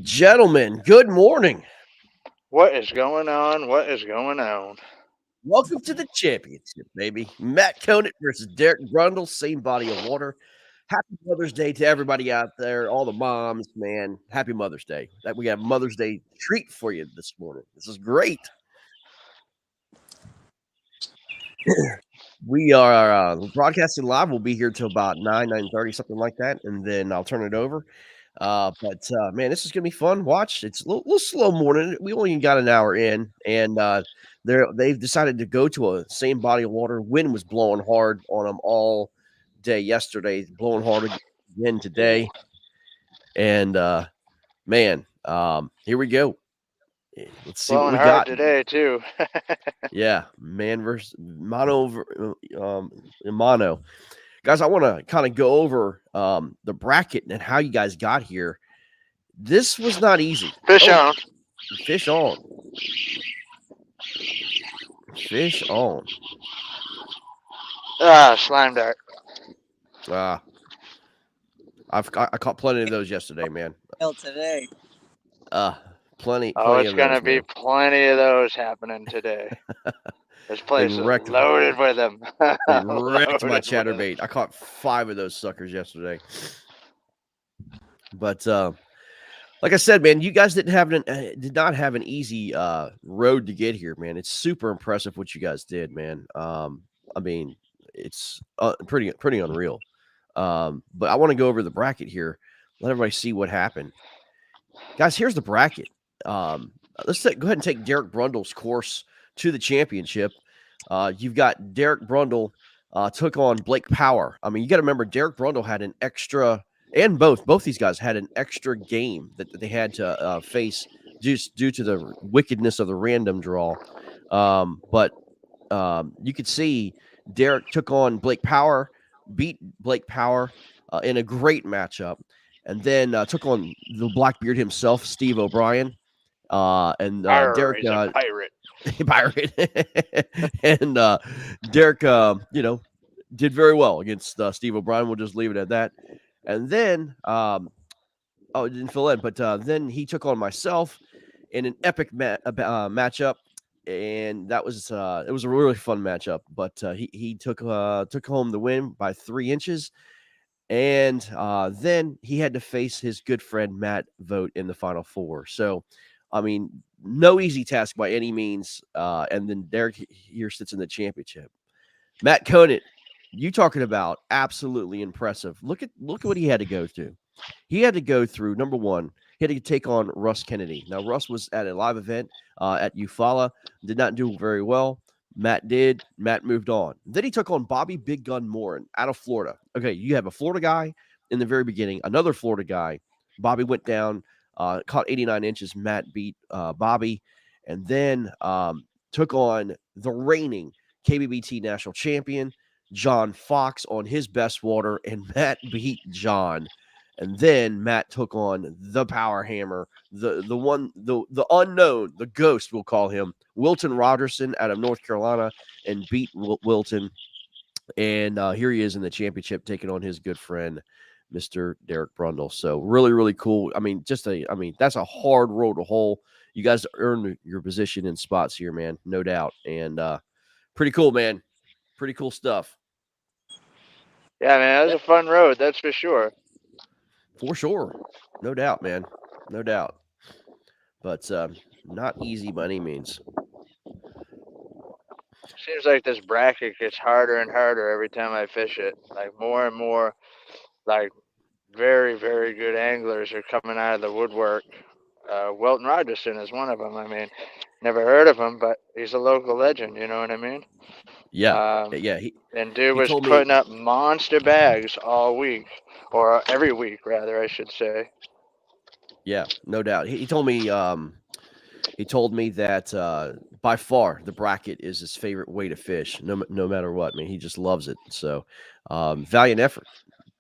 Gentlemen, good morning. What is going on? What is going on? Welcome to the championship, baby. Matt Conant versus Derek Brundle, same body of water. Happy Mother's Day to everybody out there, all the moms, man. Happy Mother's Day. That we got a Mother's Day treat for you this morning. This is great. We are broadcasting live. We'll be here till about 9:30, something like that, and then I'll turn it over. But man, this is gonna be fun. Watch, it's a little slow morning. We only got an hour in, and they've decided to go to a same body of water. Wind was blowing hard on them all day yesterday, blowing hard again today, and man, here we go. Let's see what Blowing we hard got. today too. Yeah, man versus mono. Guys, I want to kind of go over the bracket and how you guys got here. This was not easy. Fish Oh, on. fish on. Fish on. Slime dart. Uh, I caught plenty of those yesterday, man. Today. Uh, plenty Oh, plenty it's of gonna those, be man. plenty of those happening today. This They place is wrecked loaded with them. they wrecked my Loaded with 'em. chatterbait. I caught 5 of those suckers yesterday. But like I said, man, you guys did not have an easy road to get here, man. It's super impressive what you guys did, man. I mean, it's pretty unreal. But I want to go over the bracket here. Let everybody see what happened, guys. Here's the bracket. Go ahead and take Derek Brundle's course to the championship. You've got Derek Brundle took on Blake Power. I mean, you got to remember Derek Brundle had an extra, and both these guys had an extra game that they had to face just due to the wickedness of the random draw. But you could see Derek took on Blake Power, beat Blake Power in a great matchup, and then took on the Blackbeard himself, Steve O'Brien. And Arr, Derek he's a pirate. pirate, and Derek, did very well against Steve O'Brien. We'll just leave it at that. And then, it didn't fill in, but then he took on myself in an epic matchup, and that was it was a really fun matchup. But he took home the win by 3 inches. And then he had to face his good friend Matt Vogt in the final four. So, I mean, no easy task by any means. And then Derek here sits in the championship. Matt Conant, you talking about absolutely impressive. Look at what he had to go through. He had to go through number one. He had to take on Russ Kennedy. Now Russ was at a live event at Eufaula, did not do very well. Matt did. Matt moved on. Then he took on Bobby Big Gun Morin out of Florida. Okay, you have a Florida guy in the very beginning, another Florida guy. Bobby went down, caught 89 inches. Matt beat Bobby, and then took on the reigning KBBT national champion, John Fox, on his best water, and Matt beat John. And then Matt took on the power hammer, the unknown, the ghost, we'll call him, Wilton Rogerson out of North Carolina, and beat Wilton. And here he is in the championship taking on his good friend, Mr. Derek Brundle. So really, really cool. I mean, that's a hard road to hole. You guys earned your position in spots here, man, no doubt. And pretty cool, man. Pretty cool stuff. Yeah, man, that was a fun road, that's for sure. For sure. No doubt, man. No doubt. But not easy by any means. Seems like this bracket gets harder and harder every time I fish it. Like more and more, like very, very good anglers are coming out of the woodwork. Welton Rogerson is one of them. I mean, never heard of him, but he's a local legend. You know what I mean? Yeah. Um, Yeah. and dude He was told me, putting up monster bags all week, or every week rather, I should say. yeah, no doubt. He told me that by far the bracket is his favorite way to fish, no matter what. I mean, he just loves it. So, valiant effort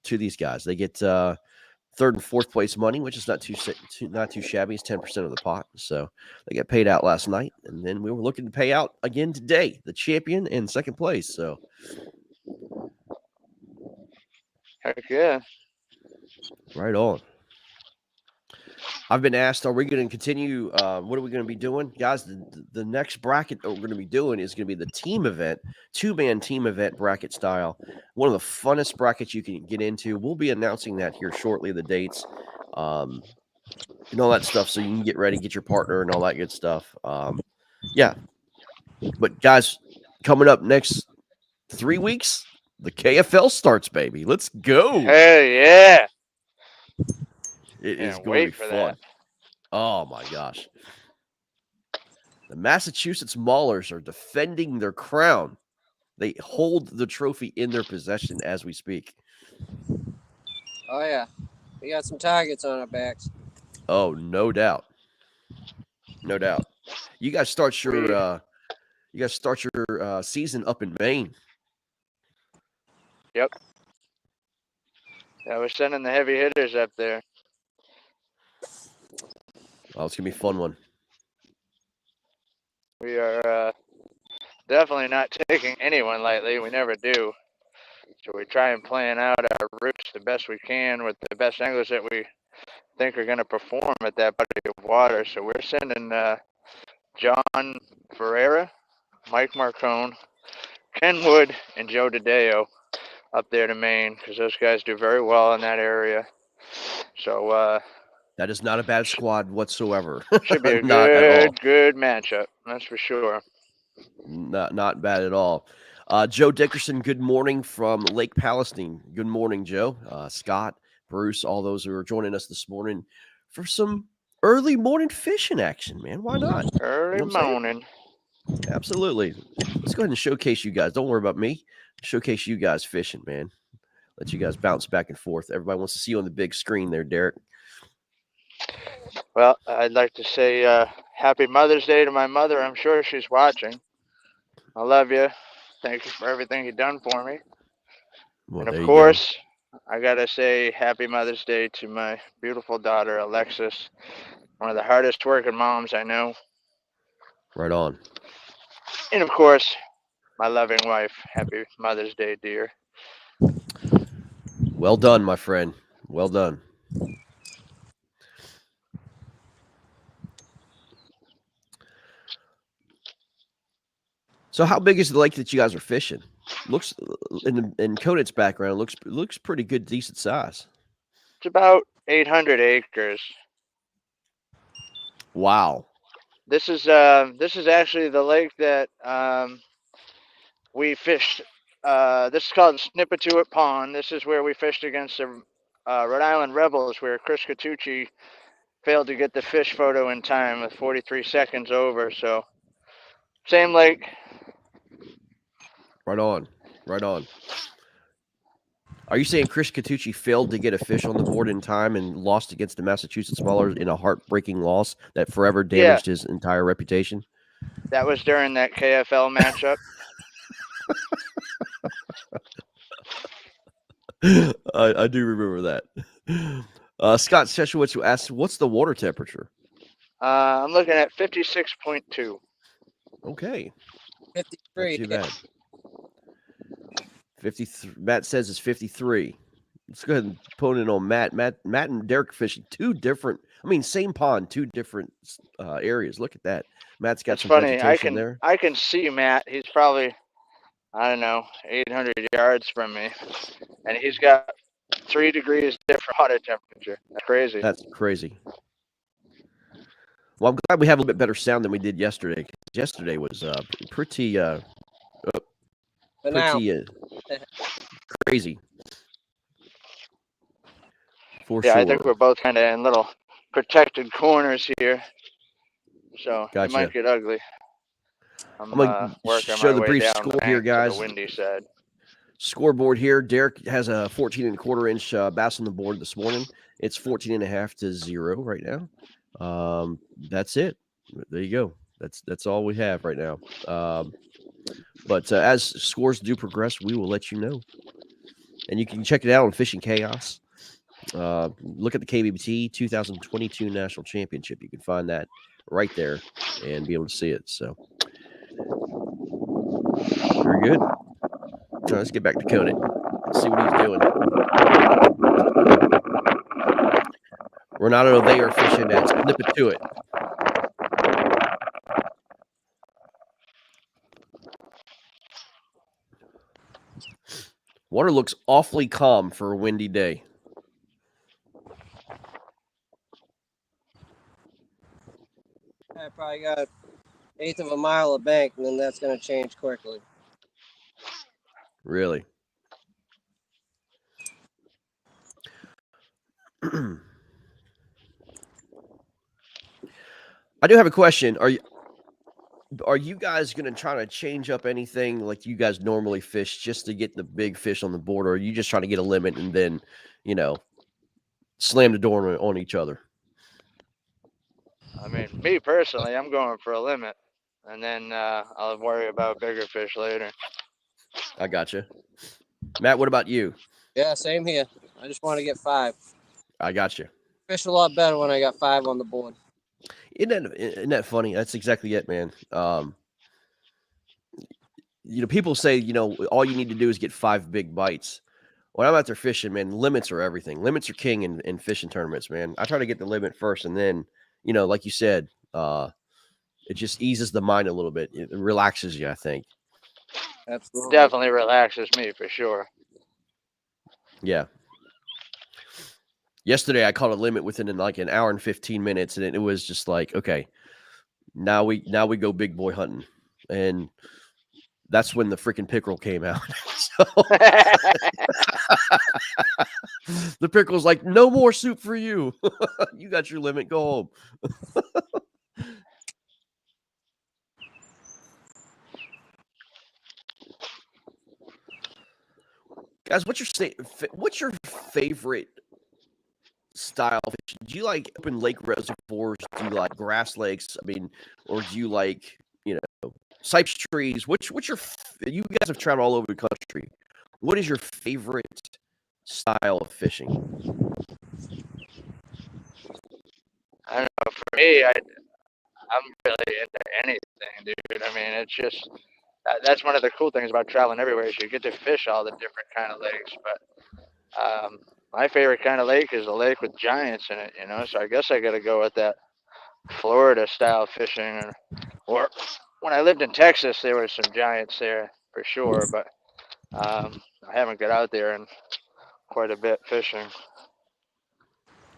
to these guys. They get third and fourth place money, which is not too shabby. It's 10% of the pot. So they got paid out last night, and then we were looking to pay out again today, the champion in second place. So Heck yeah. right on. I've been asked, are we going to continue? What are we going to be doing? Guys, the next bracket that we're going to be doing is going to be the team event, 2-man team event bracket style. One of the funnest brackets you can get into. We'll be announcing that here shortly, the dates um, and all that stuff. So you can get ready, get your partner, and all that good stuff. Yeah. But guys, coming up next 3 weeks, the KFL starts, baby. Let's go. Hell yeah! It is Can't going to be wait for that. fun. Oh my gosh. The Massachusetts Maulers are defending their crown. They hold the trophy in their possession as we speak. Oh yeah, we got some targets on our backs. Oh, no doubt. No doubt. You guys start your season up in Maine. Yep. Yeah, we're sending the heavy hitters up there. Oh, it's gonna be a fun one. We are definitely not taking anyone lightly. We never do. So we try and plan out our routes the best we can with the best anglers that we think are going to perform at that body of water. So we're sending John Ferreira, Mike Marcone, Ken Wood, and Joe DiDeo up there to Maine because those guys do very well in that area. So that is not a bad squad whatsoever. Should be a not at all. good matchup. That's for sure. Not bad at all. Joe Dickerson, good morning from Lake Palestine. Good morning, Joe. Scott, Bruce, all those who are joining us this morning for some early morning fishing action, man. Why not? Early morning. Absolutely. Let's go ahead and showcase you guys. Don't worry about me. Showcase you guys fishing, man. Let you guys bounce back and forth. Everybody wants to see you on the big screen there, Derek. Well, I'd like to say happy Mother's Day to my mother. I'm sure she's watching. I love you. Thank you for everything you've done for me. Well, and of course, I got to say happy Mother's Day to my beautiful daughter, Alexis, one of the hardest working moms I know. Right on. And of course, my loving wife. Happy Mother's Day, dear. Well done, my friend. Well done. So how big is the lake that you guys are fishing? Looks in Conant's background looks pretty good, decent size. It's about 800 acres. Wow. This is actually the lake that we fished. This is called Snippatuit Pond. This is where we fished against the Rhode Island Rebels, where Chris Catucci failed to get the fish photo in time with 43 seconds over. So, same lake. Right on. Right on. Are you saying Chris Catucci failed to get a fish on the board in time and lost against the Massachusetts Maulers in a heartbreaking loss that forever damaged his entire reputation? That was during that KFL matchup. I do remember that. Scott Seshowitz asked, what's the water temperature? I'm looking at 56.2. Okay. 53. Not too bad. 53. Matt says it's 53. Let's go ahead and put it on Matt. Matt and Derek fishing same pond, two different areas. Look at that. Matt's got some vegetation there. I can see Matt. He's probably, I don't know, 800 yards from me. And he's got 3 degrees different water temperature. That's crazy. That's crazy. Well, I'm glad we have a little bit better sound than we did yesterday. Yesterday was pretty crazy. For sure. I think we're both kind of in little protected corners here. So It might get ugly. I'm going to show the brief score here, guys. The windy side. Scoreboard here. Derek has a 14.25-inch bass on the board this morning. It's 14.5-0 right now. That's it. There you go. That's all we have right now. But as scores do progress, we will let you know. And you can check it out on Fishing Chaos. Look at the KBBT 2022 National Championship. You can find that right there and be able to see it. So, very good. Right, let's get back to Conant. See what he's doing. Renato, they are fishing at Snip It To It. Water looks awfully calm for a windy day. I probably got 1/8 of a mile of bank, and then that's going to change quickly. Really? I do have a question. Are you guys going to try to change up anything like you guys normally fish just to get the big fish on the board, or are you just trying to get a limit and then, slam the door on each other? I mean, me personally, I'm going for a limit, and then I'll worry about bigger fish later. I gotcha. Matt, what about you? Yeah, same here. I just want to get 5. I gotcha. Fish a lot better when I got 5 on the board. Isn't that funny? That's exactly it, man. People say, all you need to do is get 5 big bites. When I'm out there fishing, man, limits are everything. Limits are king in fishing tournaments, man. I try to get the limit first, and then, like you said, it just eases the mind a little bit. It relaxes you, I think. Absolutely. Definitely relaxes me for sure. Yeah. Yesterday, I caught a limit within like an hour and 15 minutes, and it was just like, okay, now we go big boy hunting, and that's when the freaking pickerel came out. So the pickerel's like, no more soup for you. You got your limit. Go home. Guys, what's your favorite style of fishing? Do you like open lake reservoirs? Do you like grass lakes? I mean, or do you like, cypress trees? You guys have traveled all over the country. What is your favorite style of fishing? I don't know. For me, I'm really into anything, dude. I mean, it's just that's one of the cool things about traveling everywhere is you get to fish all the different kind of lakes. But my favorite kind of lake is a lake with giants in it, So I guess I got to go with that Florida style fishing. Or when I lived in Texas, there were some giants there for sure, but I haven't got out there in quite a bit fishing.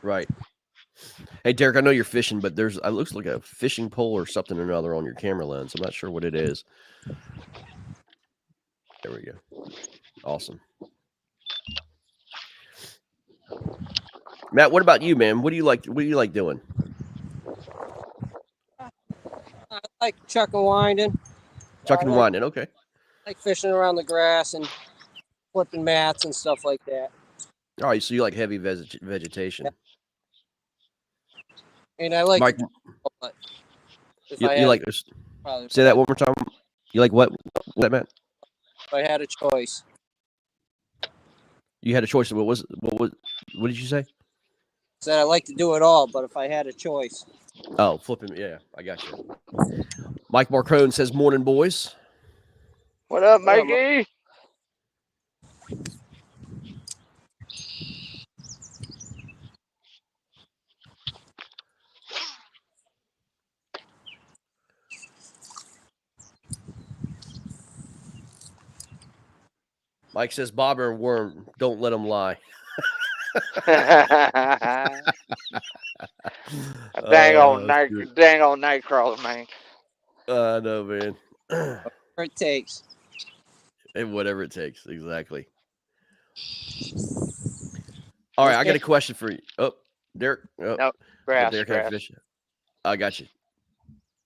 Right. Hey, Derek, I know you're fishing, but it looks like a fishing pole or something or another on your camera lens. I'm not sure what it is. There we go. Awesome. Matt, what about you, man? What do you like doing? I like chuck and winding. Chucking and winding, okay. I like fishing around the grass and flipping mats and stuff like that. All right, so you like heavy vegetation. And I like Mike, you like this. Say that one more time. You like what? What that meant? If I had a choice. You had a choice. What did you say? Said I like to do it all, but if I had a choice. Oh, flipping. Yeah, I got you. Mike Marcone says, morning, boys. What up, Mikey? Mike says, bobber and worm, don't let them lie. Dang old night crawler, man. I know, man. Whatever it takes. And whatever it takes, exactly. All right, I got a question for you. Oh, Derek. Oh, nope, grass. I got you.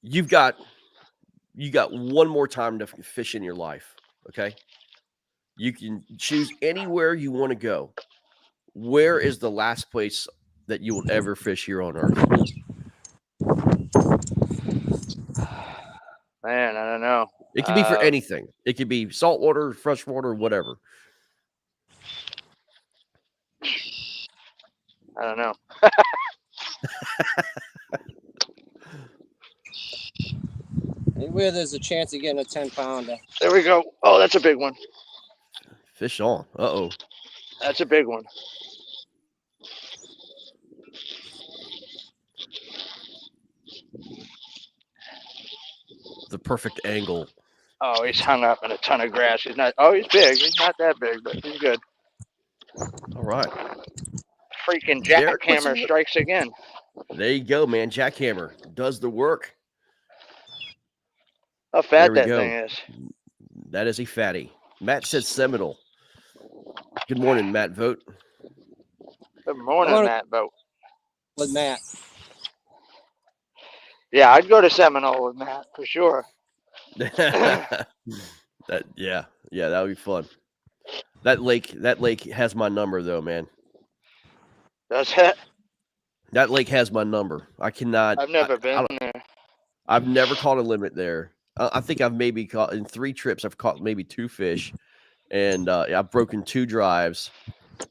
You got one more time to fish in your life, okay? You can choose anywhere you want to go. Where is the last place that you will ever fish here on Earth? Man, I don't know. It could be for anything. It could be saltwater, freshwater, whatever. I don't know. Anywhere there's a chance of getting a 10-pounder. There we go. Oh, that's a big one. Fish on. Uh-oh. That's a big one. perfect angle. Oh, he's hung up in a ton of grass. He's not. Oh, he's big. He's not that big, but he's good. All right. Freaking Derek, jackhammer strikes again. There you go, man. Jackhammer does the work. How fat that thing is. That is a fatty. Matt said Seminole. Good morning, Matt Vote. Good morning, Matt Vote. With Matt. Yeah, I'd go to Seminole with Matt for sure. that would be fun. That lake has my number though, man. Does it? That lake has my number. I cannot. I've never been there. I've never caught a limit there. I think I've maybe caught in 3 trips. I've caught maybe 2 fish, and I've broken 2 drives,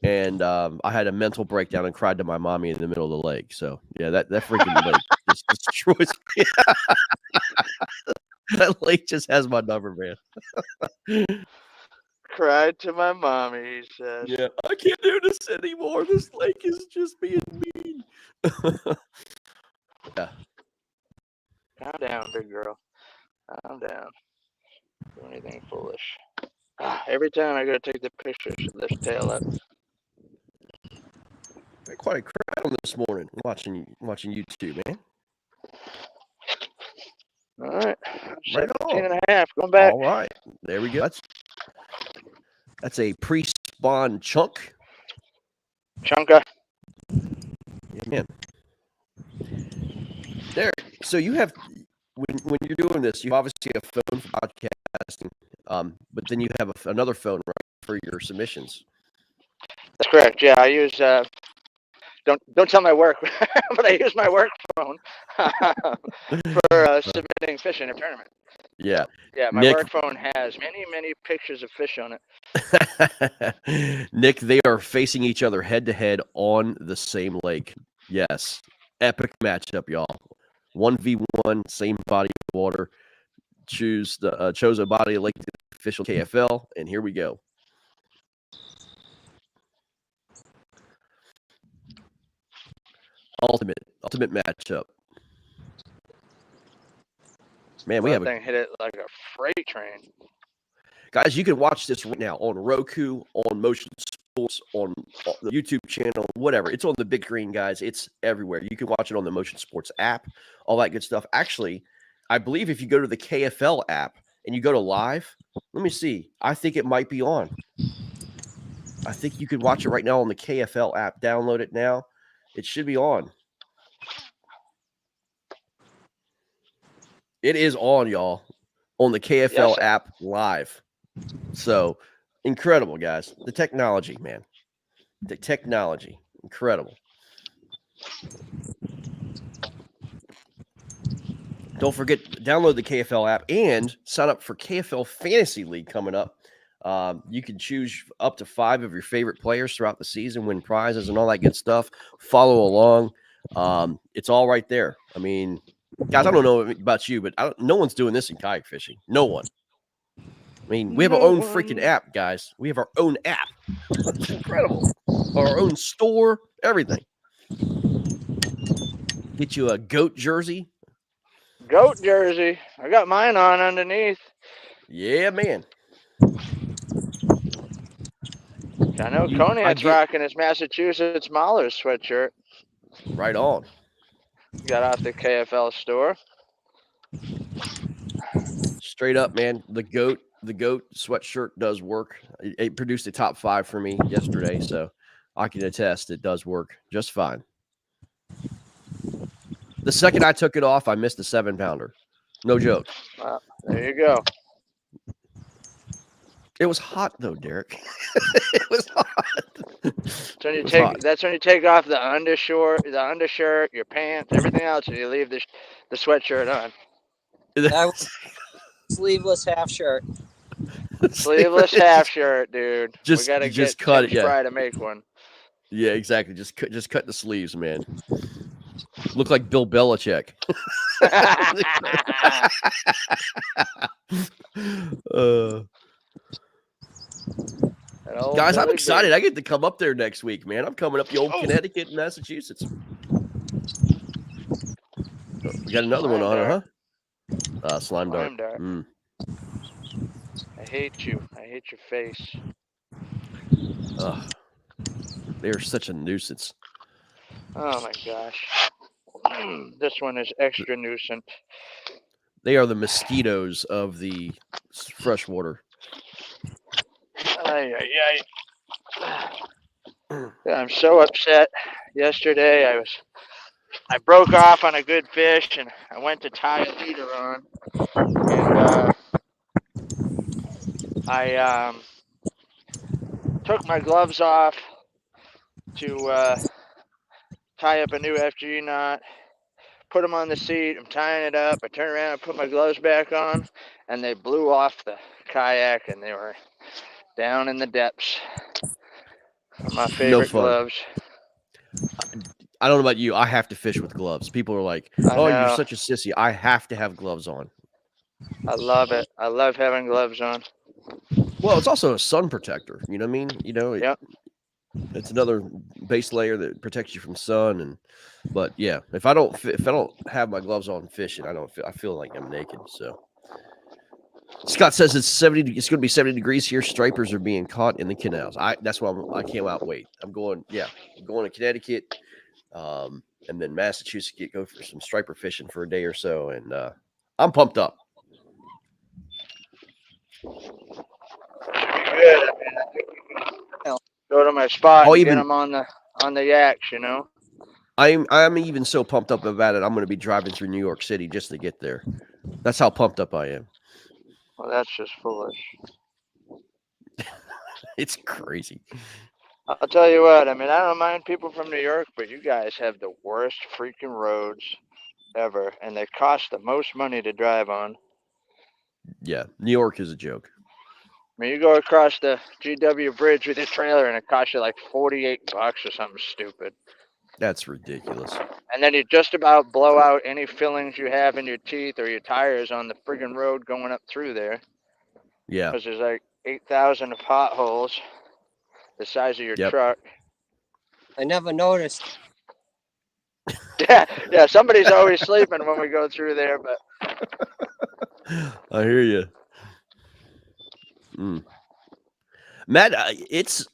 and I had a mental breakdown and cried to my mommy in the middle of the lake. So yeah, that freaking lake just destroys me. That lake just has my number, man. Cried to my mommy, he says. Yeah, I can't do this anymore. This lake is just being mean. Yeah. Calm down, big girl. Calm down. Do anything foolish. Every time I go to take the picture, she lifts her tail up. I quite a crowd on this morning watching YouTube, man. All right. Right 17 and a half. Going back. All right. There we go. That's a pre-spawn chunk. Chunka. Yeah, man. Derek, so you have when you're doing this, you obviously have a phone for podcasting, but then you have another phone, right, for your submissions. That's correct. Yeah, I use don't tell my work, but I use my work phone for submitting fish in a tournament. Yeah. Yeah, my work phone has many pictures of fish on it. Nick, they are facing each other head to head on the same lake. Yes. Epic matchup, y'all. 1v1, same body of water. Chose a body of lake official KFL, and here we go. Ultimate matchup. Man, we have thing hit it like a freight train. Guys, you can watch this right now on Roku, on Motion Sports, on the YouTube channel, whatever. It's on the big screen, guys. It's everywhere. You can watch it on the Motion Sports app, all that good stuff. Actually, I believe if you go to the KFL app and you go to live, let me see. I think it might be on. I think you can watch it right now on the KFL app. Download it now. It should be on. It is on, y'all, on the KFL app live. So, incredible, guys. The technology, man. The technology. Incredible. Don't forget, download the KFL app and sign up for KFL Fantasy League coming up. You can choose up to 5 of your favorite players throughout the season, win prizes and all that good stuff. Follow along. It's all right there. I mean, guys, I don't know about you, but no one's doing this in kayak fishing. No one. I mean, we have our own freaking app, guys. We have our own app. It's incredible. Our own store, everything. Get you a goat jersey. Goat jersey. I got mine on underneath. Yeah, man. I know Coniac's rocking his Massachusetts Maulers sweatshirt. Right on. Got off the KFL store. Straight up, man. The goat sweatshirt does work. It produced a top 5 for me yesterday, so I can attest it does work just fine. The second I took it off, I missed a 7-pounder. No joke. Well, there you go. It was hot though, Derek. It was hot. That's when you take off the undershirt, your pants, everything else, and you leave the sweatshirt on. Sleeveless half shirt. Sleeveless half shirt, dude. We gotta just get cut it. Yeah. Fry to make one. Yeah, exactly. Just cut the sleeves, man. Look like Bill Belichick. Guys, I'm excited. I get to come up there next week, man. I'm coming up the old Connecticut and Massachusetts. We got another one on, huh? Slime dart. Slime dart. I hate you. I hate your face. Ugh, they are such a nuisance. Oh my gosh. This one is extra nuisance. They are the mosquitoes of the freshwater. Ay, ay, ay. Yeah, I'm so upset. Yesterday I broke off on a good fish and I went to tie a leader on, and I took my gloves off to tie up a new FG knot, put them on the seat. I'm tying it up. I turn around and put my gloves back on, and they blew off the kayak, and they were down in the depths of my No favorite fun. gloves. I don't know about you. I have to fish with gloves. People are like, I "Oh, you're know. such a sissy." I have to have gloves on. I love it. I love having gloves on. Well, it's also a sun protector. You know what I mean? Yep. It's another base layer that protects you from sun. But yeah, if I don't have my gloves on fishing, I feel like I'm naked. So Scott says it's 70. It's going to be 70 degrees here. Stripers are being caught in the canals. That's why I can't wait. I'm going. Yeah, I'm going to Connecticut, and then Massachusetts. Go for some striper fishing for a day or so, and I'm pumped up. Good. Go to my spot I'll and get even them on the yaks. You know. I'm even so pumped up about it. I'm going to be driving through New York City just to get there. That's how pumped up I am. Well, that's just foolish. It's crazy. I'll tell you what. I mean, I don't mind people from New York, but you guys have the worst freaking roads ever, and they cost the most money to drive on. Yeah, New York is a joke. I mean, you go across the GW Bridge with your trailer, and it costs you like $48 or something stupid. That's ridiculous. And then you just about blow out any fillings you have in your teeth or your tires on the friggin' road going up through there. Yeah. Because there's like 8,000 potholes the size of your Yep. truck. I never noticed. Yeah, somebody's always sleeping when we go through there, but I hear you. Matt, it's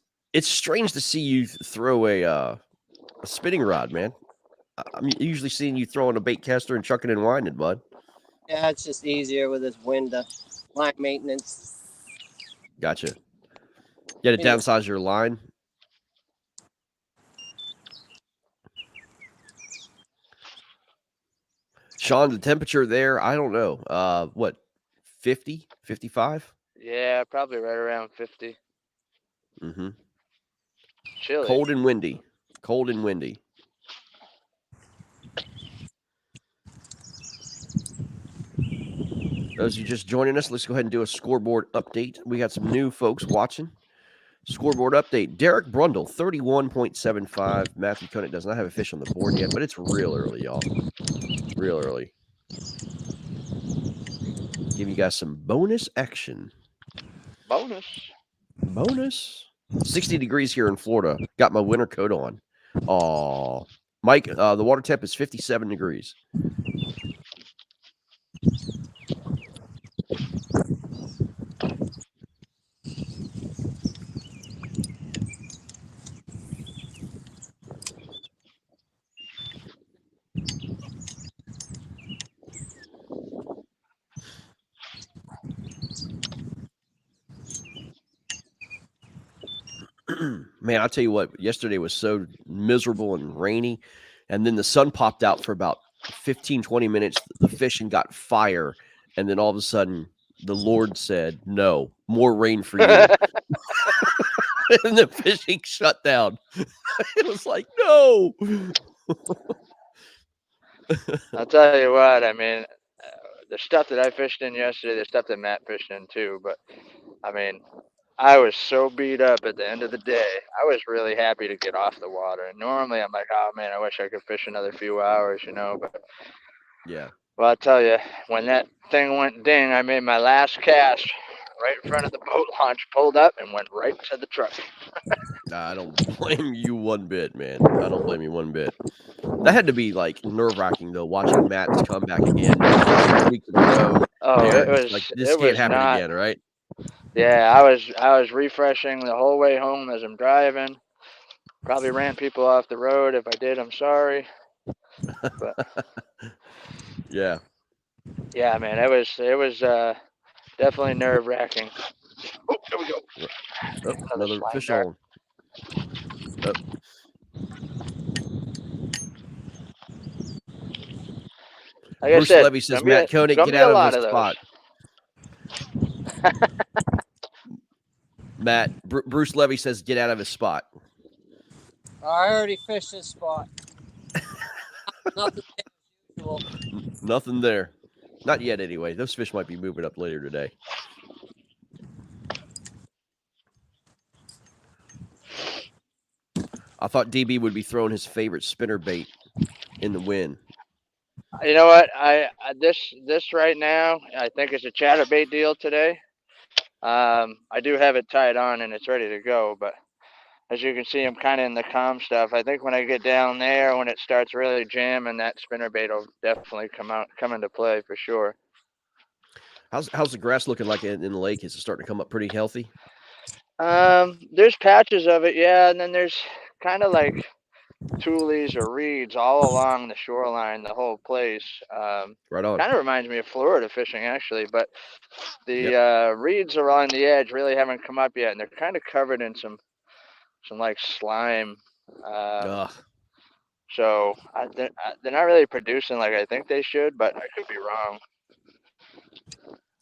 strange to see you throw a spinning rod, man. I'm usually seeing you throwing a bait caster and chucking and winding, bud. Yeah, it's just easier with this wind, line maintenance. Gotcha. You had to downsize your line. Sean, the temperature there, I don't know. What, 50, 55? yeah, probably right around 50. Mm-hmm. Chilly. Cold and windy. Cold and windy. Those of you just joining us, let's go ahead and do a scoreboard update. We got some new folks watching. Scoreboard update. Derek Brundle, 31.75. Matthew Conant does not have a fish on the board yet, but it's real early, y'all. Real early. Give you guys some bonus action. Bonus. 60 degrees here in Florida. Got my winter coat on. Oh, Mike, the water temp is 57 degrees. Man, I'll tell you what, yesterday was so miserable and rainy. And then the sun popped out for about 15, 20 minutes. The fishing got fire. And then all of a sudden, the Lord said, no, more rain for you. And the fishing shut down. It was like, no. I'll tell you what, I mean, the stuff that I fished in yesterday, the stuff that Matt fished in too, but I mean, I was so beat up at the end of the day. I was really happy to get off the water. And normally I'm like, oh man, I wish I could fish another few hours, you know. But Yeah. well, I'll tell you, when that thing went ding, I made my last cast right in front of the boat launch, pulled up, and went right to the truck. Nah, I don't blame you one bit, man. I don't blame you one bit. That had to be like nerve wracking though, watching Matt's comeback again, 2 weeks in a row. Oh, There, just like this it can't was happen not. again, right? Yeah, I was refreshing the whole way home as I'm driving. Probably ran people off the road. If I did, I'm sorry. But Yeah. yeah, man, it was definitely nerve wracking. Oh, there we go. Oh, Another another slime fish dart. on. Oh, Like I Bruce said, Levy says, Matt Koenig, gonna get be a out of lot his of those. spot. Matt, Bruce Levy says, get out of his spot. I already fished this spot. Nothing unusual. Nothing there. Not yet, anyway. Those fish might be moving up later today. I thought DB would be throwing his favorite spinner bait in the wind. You know what? This right now, I think it's a chatterbait deal today. I do have it tied on and it's ready to go, but as you can see, I'm kind of in the calm stuff. I think when I get down there, when it starts really jamming, that spinnerbait will definitely come into play for sure. How's the grass looking like in the lake? Is it starting to come up pretty healthy? There's patches of it, yeah, and then there's kind of like tules or reeds all along the shoreline, the whole place. Right on. Kind of reminds me of Florida fishing, actually, but the Yep. reeds around the edge really haven't come up yet, and they're kind of covered in some like slime. Ugh. So they're not really producing like I think they should, but I could be wrong.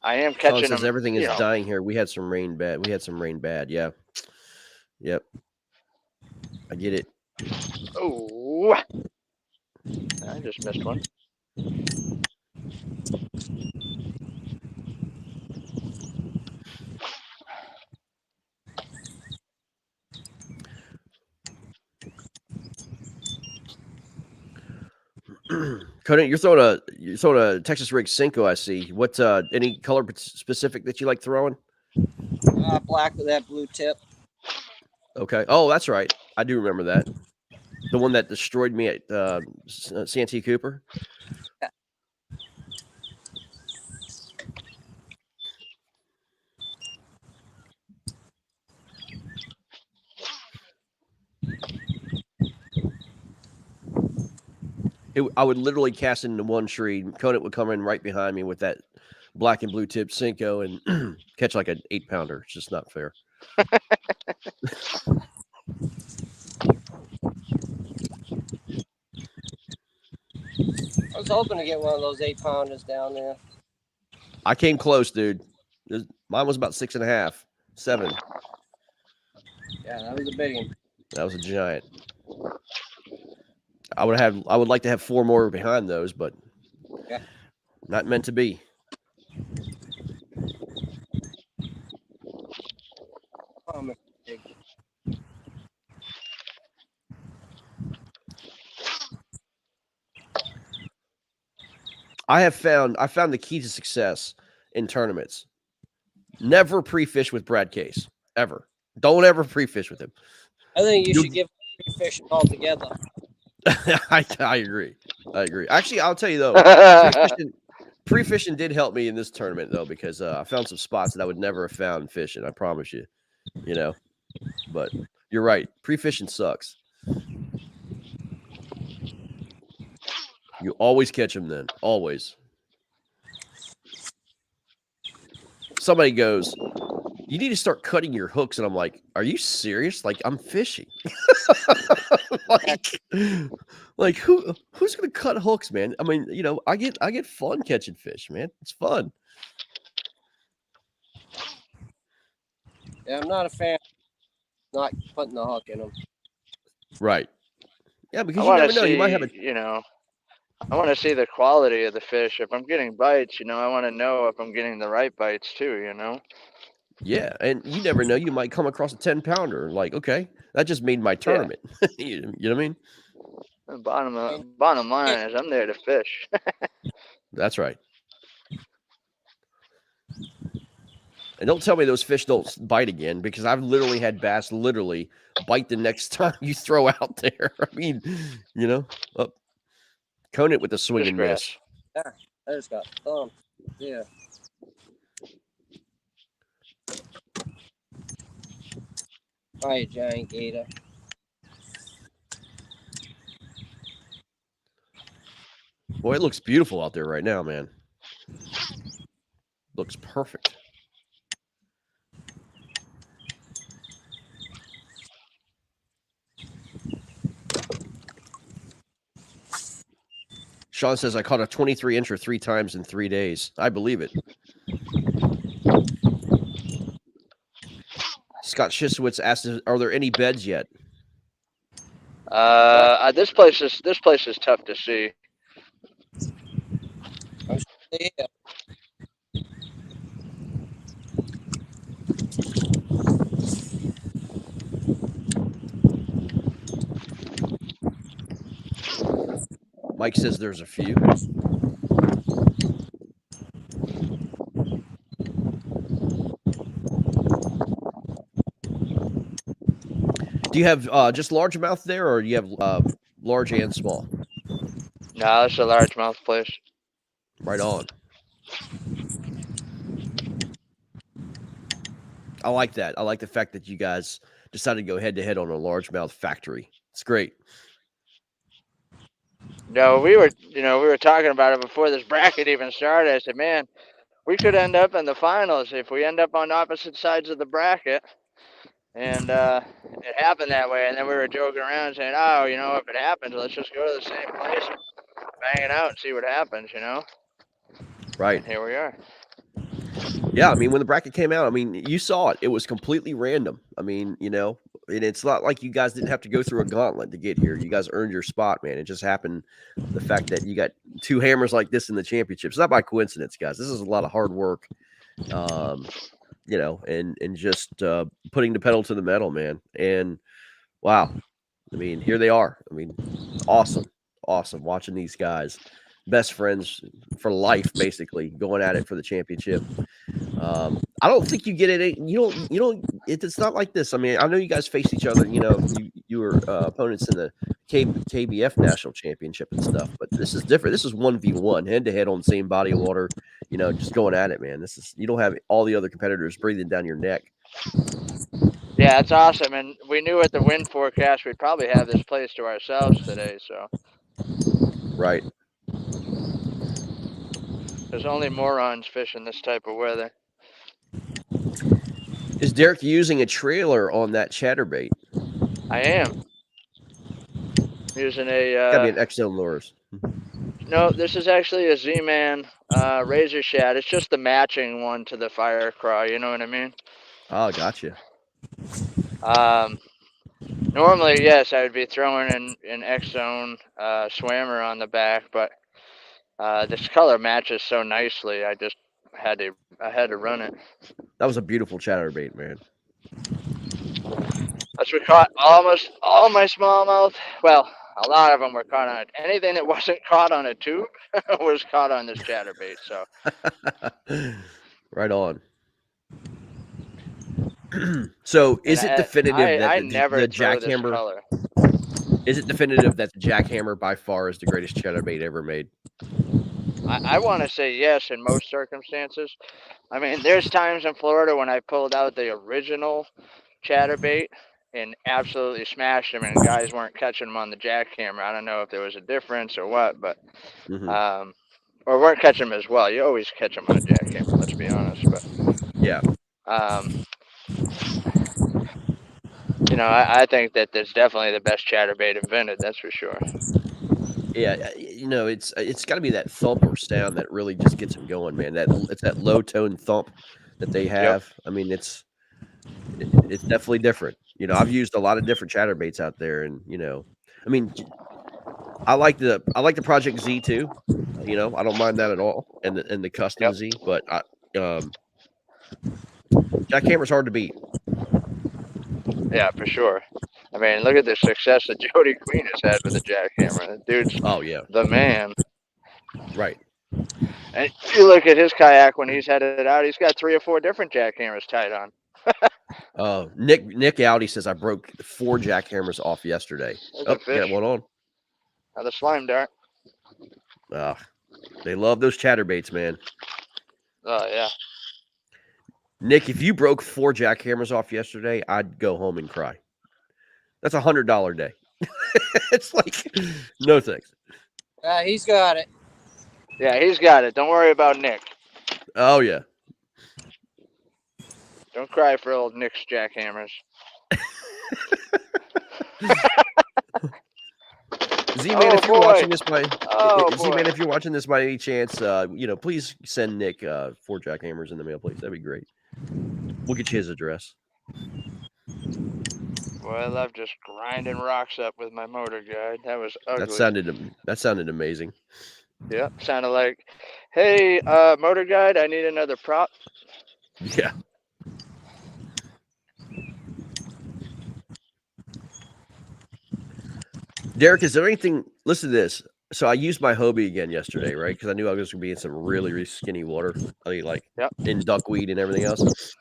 I am Sean catching says them, everything you is know. dying here. We had some rain bad. Yeah. Yep. I get it. Oh, I just missed one. Conan, you're throwing a Texas rig Cinco. I see. What any color specific that you like throwing? Black with that blue tip. Okay. Oh, that's right. I do remember that. The one that destroyed me at Santee Cooper. I would literally cast into one tree. Conan would come in right behind me with that black and blue tip Cinco and catch like an 8-pounder. It's just not fair. I was hoping to get one of those 8-pounders down there. I came close, dude. Mine was about 6.5, 7. Yeah, that was a big one. That was a giant. I would like to have 4 more behind those, but Yeah. not meant to be. Big. I found the key to success in tournaments. Never pre-fish with Brad Case. Ever. Don't ever pre-fish with him. I think you should give fishing altogether. I agree. Actually, I'll tell you though, pre-fishing did help me in this tournament though, because I found some spots that I would never have found fishing. I promise you, you know. But you're right. Pre-fishing sucks. You always catch them then. Always. Somebody goes, you need to start cutting your hooks. And I'm like, are you serious? Like, I'm fishing. like who's gonna cut hooks, man? I mean, I get fun catching fish, man. It's fun. Yeah, I'm not a fan of not putting the hook in them. Right. Yeah, because you never know. You might have I want to see the quality of the fish. If I'm getting bites, I want to know if I'm getting the right bites too. Yeah, and you never know. You might come across a 10-pounder. Like, okay, that just made my tournament. You know what I mean? The bottom line is I'm there to fish. That's right. And don't tell me those fish don't bite again, because I've literally had bass literally bite the next time you throw out there. I mean, you know, oh, cone it with a swing Just and miss. grass. Yeah, I just got thumped. Yeah. All right, giant gator. Boy, it looks beautiful out there right now, man. Looks perfect. Sean says I caught a 23 incher 3 times in 3 days. I believe it. Scott Shishowitz asked, "Are there any beds yet?" This place is tough to see. I'm yeah. Mike says there's a few. Do you have just largemouth there, or do you have large and small? No, it's a largemouth place. Right on. I like that. I like the fact that you guys decided to go head to head on a largemouth factory. It's great. No, we were talking about it before this bracket even started. I said, man, we could end up in the finals if we end up on opposite sides of the bracket. And it happened that way. And then we were joking around saying, oh, if it happens, let's just go to the same place, bang it out, and see what happens. Right. And here we are. Yeah, I mean, when the bracket came out, I mean, you saw it. It was completely random. I mean, and it's not like you guys didn't have to go through a gauntlet to get here. You guys earned your spot, man. It just happened. The fact that you got two hammers like this in the championship, it's not by coincidence, guys. This is a lot of hard work, and just putting the pedal to the metal, man. And wow, I mean, here they are. I mean, awesome watching these guys, best friends for life, basically going at it for the championship. I don't think you get it. You don't. It's not like this. I mean, I know you guys face each other. You were opponents in the KBF national championship and stuff, but this is different. This is 1v1, head to head on the same body of water. Just going at it, man. You don't have all the other competitors breathing down your neck. Yeah, it's awesome. And we knew at the wind forecast we'd probably have this place to ourselves today. So Right. there's only morons fishing this type of weather. Is Derek using a trailer on that chatterbait? I am using Gotta be a. an X-Zone lures. No, this is actually a Z-Man razor shad. It's just the matching one to the fire craw. You know what I mean? Oh, gotcha. Normally, yes, I would be throwing an X-Zone swammer on the back, but this color matches so nicely. I just had to run it. That was a beautiful chatterbait, man. That's what caught almost all my smallmouth. Well, a lot of them were caught on it. Anything that wasn't caught on a tube was caught on this chatterbait. So right on. So, is it definitive I that never the throw this jackhammer? color. Is it definitive that the jackhammer by far is the greatest chatterbait ever made? I want to say yes in most circumstances. I mean, there's times in Florida when I pulled out the original chatterbait and absolutely smashed them, and guys weren't catching them on the jackhammer. I don't know if there was a difference or what, but or weren't catching them as well. You always catch them on a jackhammer. Let's be honest, but yeah. I think that that's definitely the best chatterbait invented. That's for sure. Yeah, it's got to be that thump or sound that really just gets them going, man. It's that low tone thump that they have. Yep. I mean, it's definitely different. I've used a lot of different chatterbaits out there, and I mean, I like the Project Z too. I don't mind that at all, and the custom Z, but jackhammer's hard to beat. Yeah, for sure. I mean, look at the success that Jody Queen has had with the jackhammer. That dude's oh yeah, the man. Right. And you look at his kayak when he's headed out, he's got 3 or 4 different jackhammers tied on. Oh, Nick Audi says I broke 4 jackhammers off yesterday. There's Oh, a got fish. one on. Another slime dart. They love those chatterbaits, man. Oh, yeah. Nick, if you broke 4 jackhammers off yesterday, I'd go home and cry. That's $100 day. It's like, no thanks. He's got it. Yeah, he's got it. Don't worry about Nick. Oh yeah. Don't cry for old Nick's jackhammers. Z-Man, if you're watching this by Z-Man, boy. if you're watching this by any chance, please send Nick 4 jackhammers in the mail, please. That'd be great. We'll get you his address. Boy, I love just grinding rocks up with my motor guide. That was ugly. That sounded amazing. Yep, sounded like, hey, motor guide, I need another prop. Yeah. Derek, is there anything? Listen to this. So I used my Hobie again yesterday, right? Because I knew I was going to be in some really, really skinny water. I mean, like in duckweed and everything else.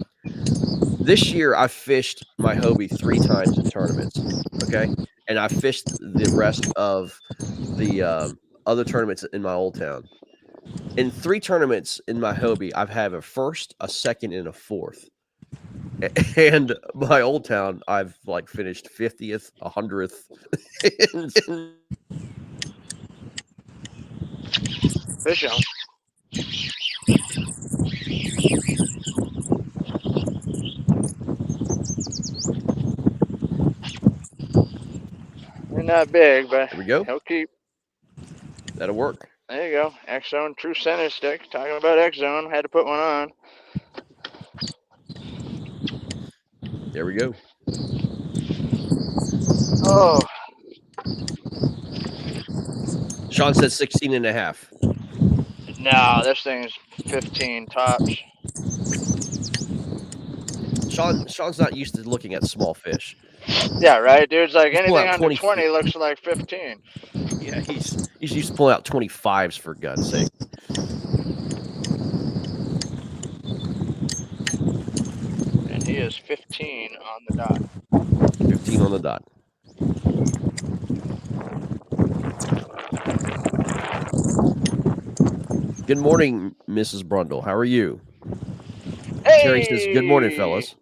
This year, I fished my Hobie 3 times in tournaments. Okay, and I fished the rest of the other tournaments in my old town. In 3 tournaments in my Hobie, I've had a first, a second, and a fourth. And my old town, I've like finished 50th, 100th. Fish on. They're not big, but There we go. he'll keep. That'll work. There you go. X-Zone True Center Stick. Talking about X-Zone. Had to put one on. There we go. Oh. Sean says 16 and a half. No, this thing's 15 tops. Sean's not used to looking at small fish. Yeah, right, dude. It's like He's anything under 20 20 looks like 15. Yeah, he's used to pulling out 25s for God's sake. And he is 15 on the dot. 15 on the dot. Good morning, Mrs. Brundle. How are you? Hey! Terry says, good morning, fellas.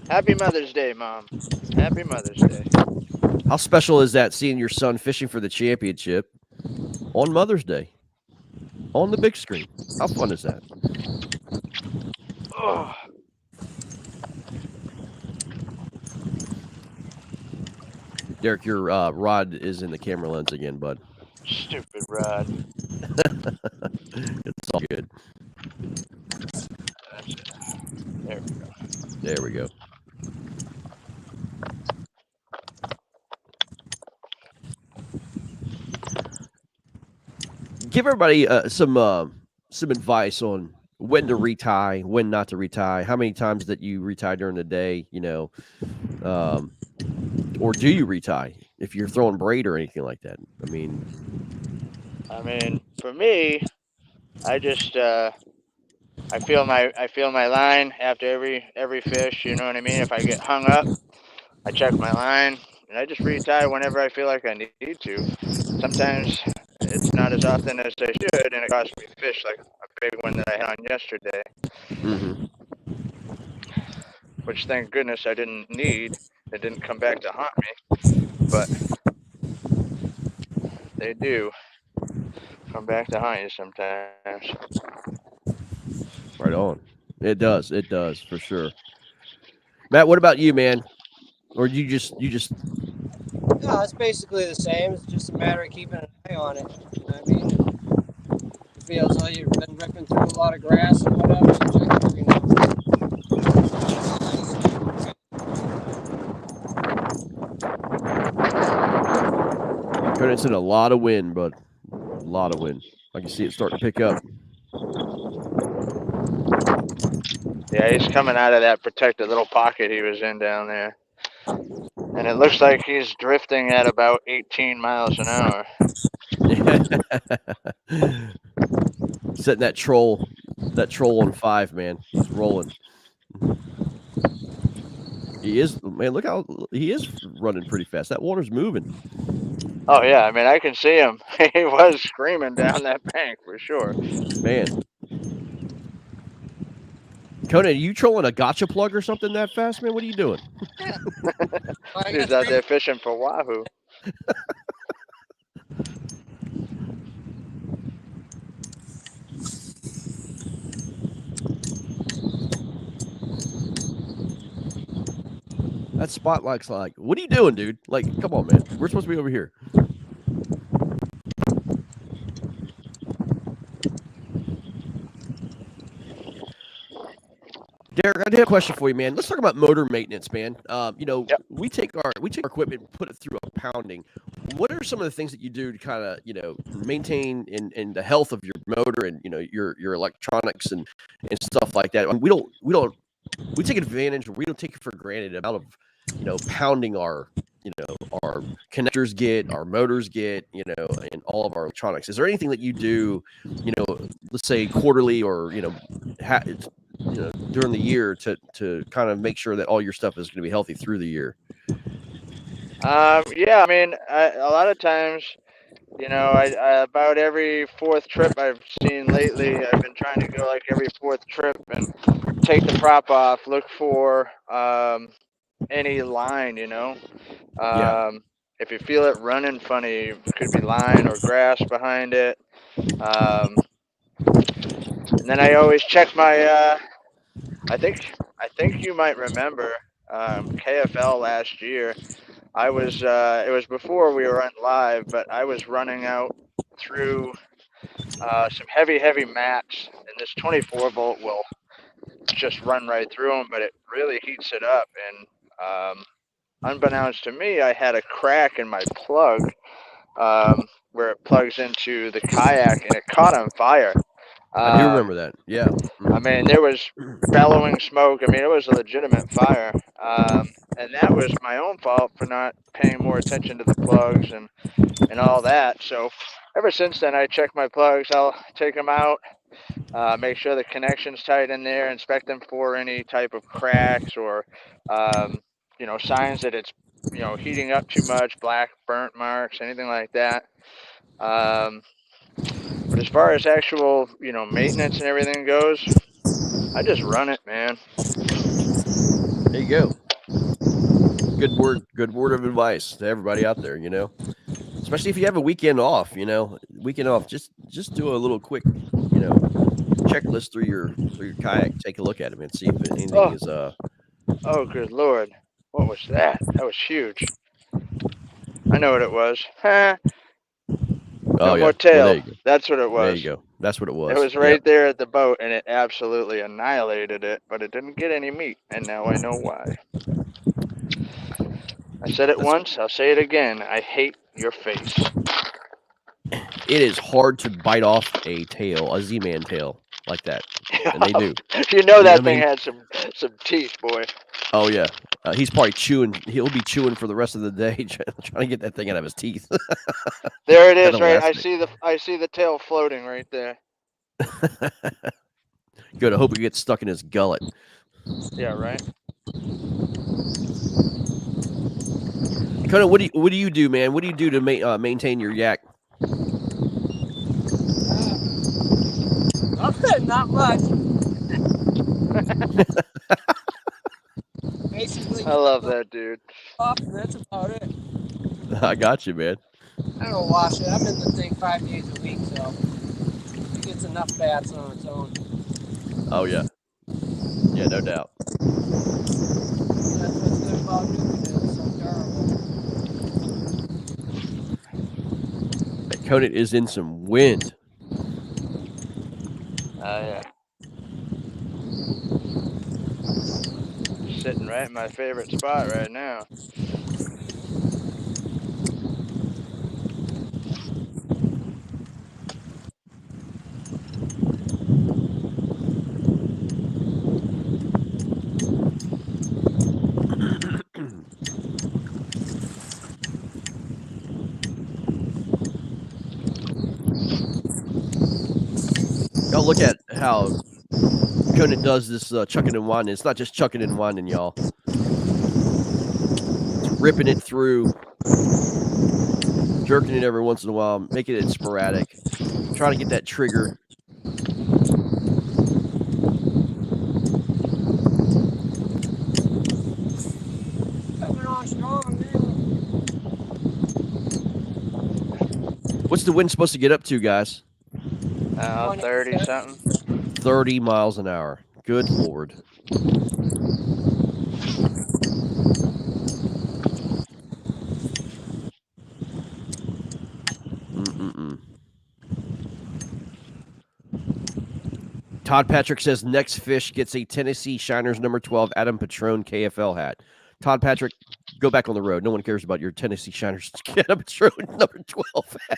Happy Mother's Day, Mom. Happy Mother's Day. How special is that seeing your son fishing for the championship on Mother's Day on the big screen? How fun is that? Oh. Derek, your rod is in the camera lens again, bud. Stupid rod. It's all good. That's it. There we go. There we go. Give everybody some advice on when to retie, when not to retie, how many times that you retie during the day, or do you retie if you're throwing braid or anything like that? I mean, for me, I just I feel my line after every fish. You know what I mean? If I get hung up, I check my line and I just retie whenever I feel like I need to. Sometimes it's not as often as I should, and it costs me fish like a big one that I had on yesterday. mm-hmm. Which thank goodness I didn't need. It didn't come back to haunt me, but they do come back to haunt you sometimes. Right on. It does for sure. Matt, what about you, man? Or you just No, it's basically the same. It's just a matter of keeping an eye on it. You know what I mean? It feels like you've been ripping through a lot of grass and whatever. You check every now and then. It's in a lot of wind, but a lot of wind. I can see it starting to pick up. Yeah, he's coming out of that protected little pocket he was in down there. And it looks like he's drifting at about 18 miles an hour. Setting that troll on 5, man. He's rolling. He is, man. Look how he is running pretty fast. That water's moving, Oh yeah, I mean I can see him. He was screaming down that bank for sure. man. Conan, are you trolling a gotcha plug or something that fast, man? What are you doing? I He got was out 3 there fishing for wahoo. That spotlight's like, what are you doing, dude? Like, come on, man. We're supposed to be over here. Derek, I did have a question for you, man. Let's talk about motor maintenance, man. Yep. We take our equipment and put it through a pounding. What are some of the things that you do to kind of, maintain in the health of your motor and your electronics and stuff like that? I mean, we take advantage or we don't take it for granted the amount of pounding our connectors get, our motors get, and all of our electronics. Is there anything that you do, let's say quarterly or during the year to kind of make sure that all your stuff is going to be healthy through the year? Yeah, I mean, a lot of times, I about every fourth trip I've seen lately, I've been trying to go like every fourth trip and take the prop off, look for any line, Yeah. If you feel it running funny, it could be line or grass behind it. Um, and then I always check my. I think you might remember KFL last year. I was. It was before we were on live, but I was running out through some heavy mats, and this 24-volt will just run right through them, but it really heats it up. And unbeknownst to me, I had a crack in my plug where it plugs into the kayak, and it caught on fire. I do remember that. Yeah. I mean, there was bellowing smoke. I mean, it was a legitimate fire. And that was my own fault for not paying more attention to the plugs and all that. So ever since then, I check my plugs. I'll take them out, make sure the connection's tight in there, inspect them for any type of cracks or, signs that it's, heating up too much, black burnt marks, anything like that. But as far as actual, maintenance and everything goes, I just run it, man. There you go. Good word of advice to everybody out there, especially if you have a weekend off, just do a little quick, checklist through your kayak, take a look at it and see if anything is Oh, good Lord. What was that? That was huge. I know what it was. oh No yeah. more Well, tail. there you go. That's what it There was. you go. That's what it was. It was right there at the boat, and it absolutely annihilated it, but it didn't get any meat, and now I know why. I said it once, I'll say it again. I hate your face. It is hard to bite off a tail, a Z-Man tail like that, and they do. You know that thing had some teeth, boy. Oh yeah, he's probably chewing. He'll be chewing for the rest of the day, trying to get that thing out of his teeth. There it is, Kinda right? last I see the tail floating right there. Good. I hope it gets stuck in his gullet. Yeah, right. Conan, what do you do, man? What do you do to maintain your yak? Not much. Basically, I love that dude. off, and that's about it. I got you, man. I don't wash it. I'm in the thing 5 days a week, so it gets enough bats on its own. Oh yeah, yeah, no doubt. That's what's good about doing it. It's so durable. Conan is in some wind. Yeah. Sitting right in my favorite spot right now. Oh, look at how Conant does this chucking and winding. It's not just chucking and winding, y'all. It's ripping it through, jerking it every once in a while, making it sporadic, trying to get that trigger. Coming on strong now. What's the wind supposed to get up to, guys? 30 something. 30 miles an hour. Good Lord. Todd Patrick says next fish gets a Tennessee Shiners number 12 Adam Patron KFL hat. Todd Patrick, go back on the road. No one cares about your Tennessee Shiners Adam Patron number 12 hat.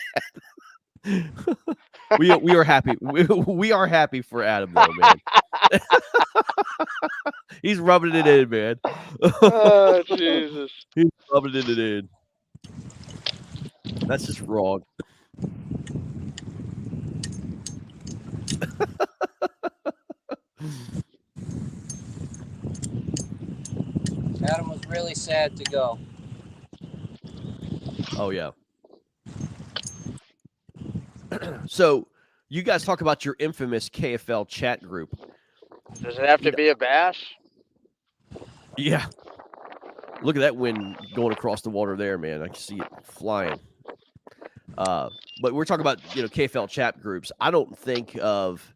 we are happy. We are happy for Adam though, man. He's rubbing it in, man. Oh, Jesus. He's rubbing it in. That's just wrong. Adam was really sad to go. Oh, yeah. So, you guys talk about your infamous KFL chat group. Does it have to be a bass? Yeah. Look at that wind going across the water there, man. I can see it flying. But we're talking about, KFL chat groups. I don't think of.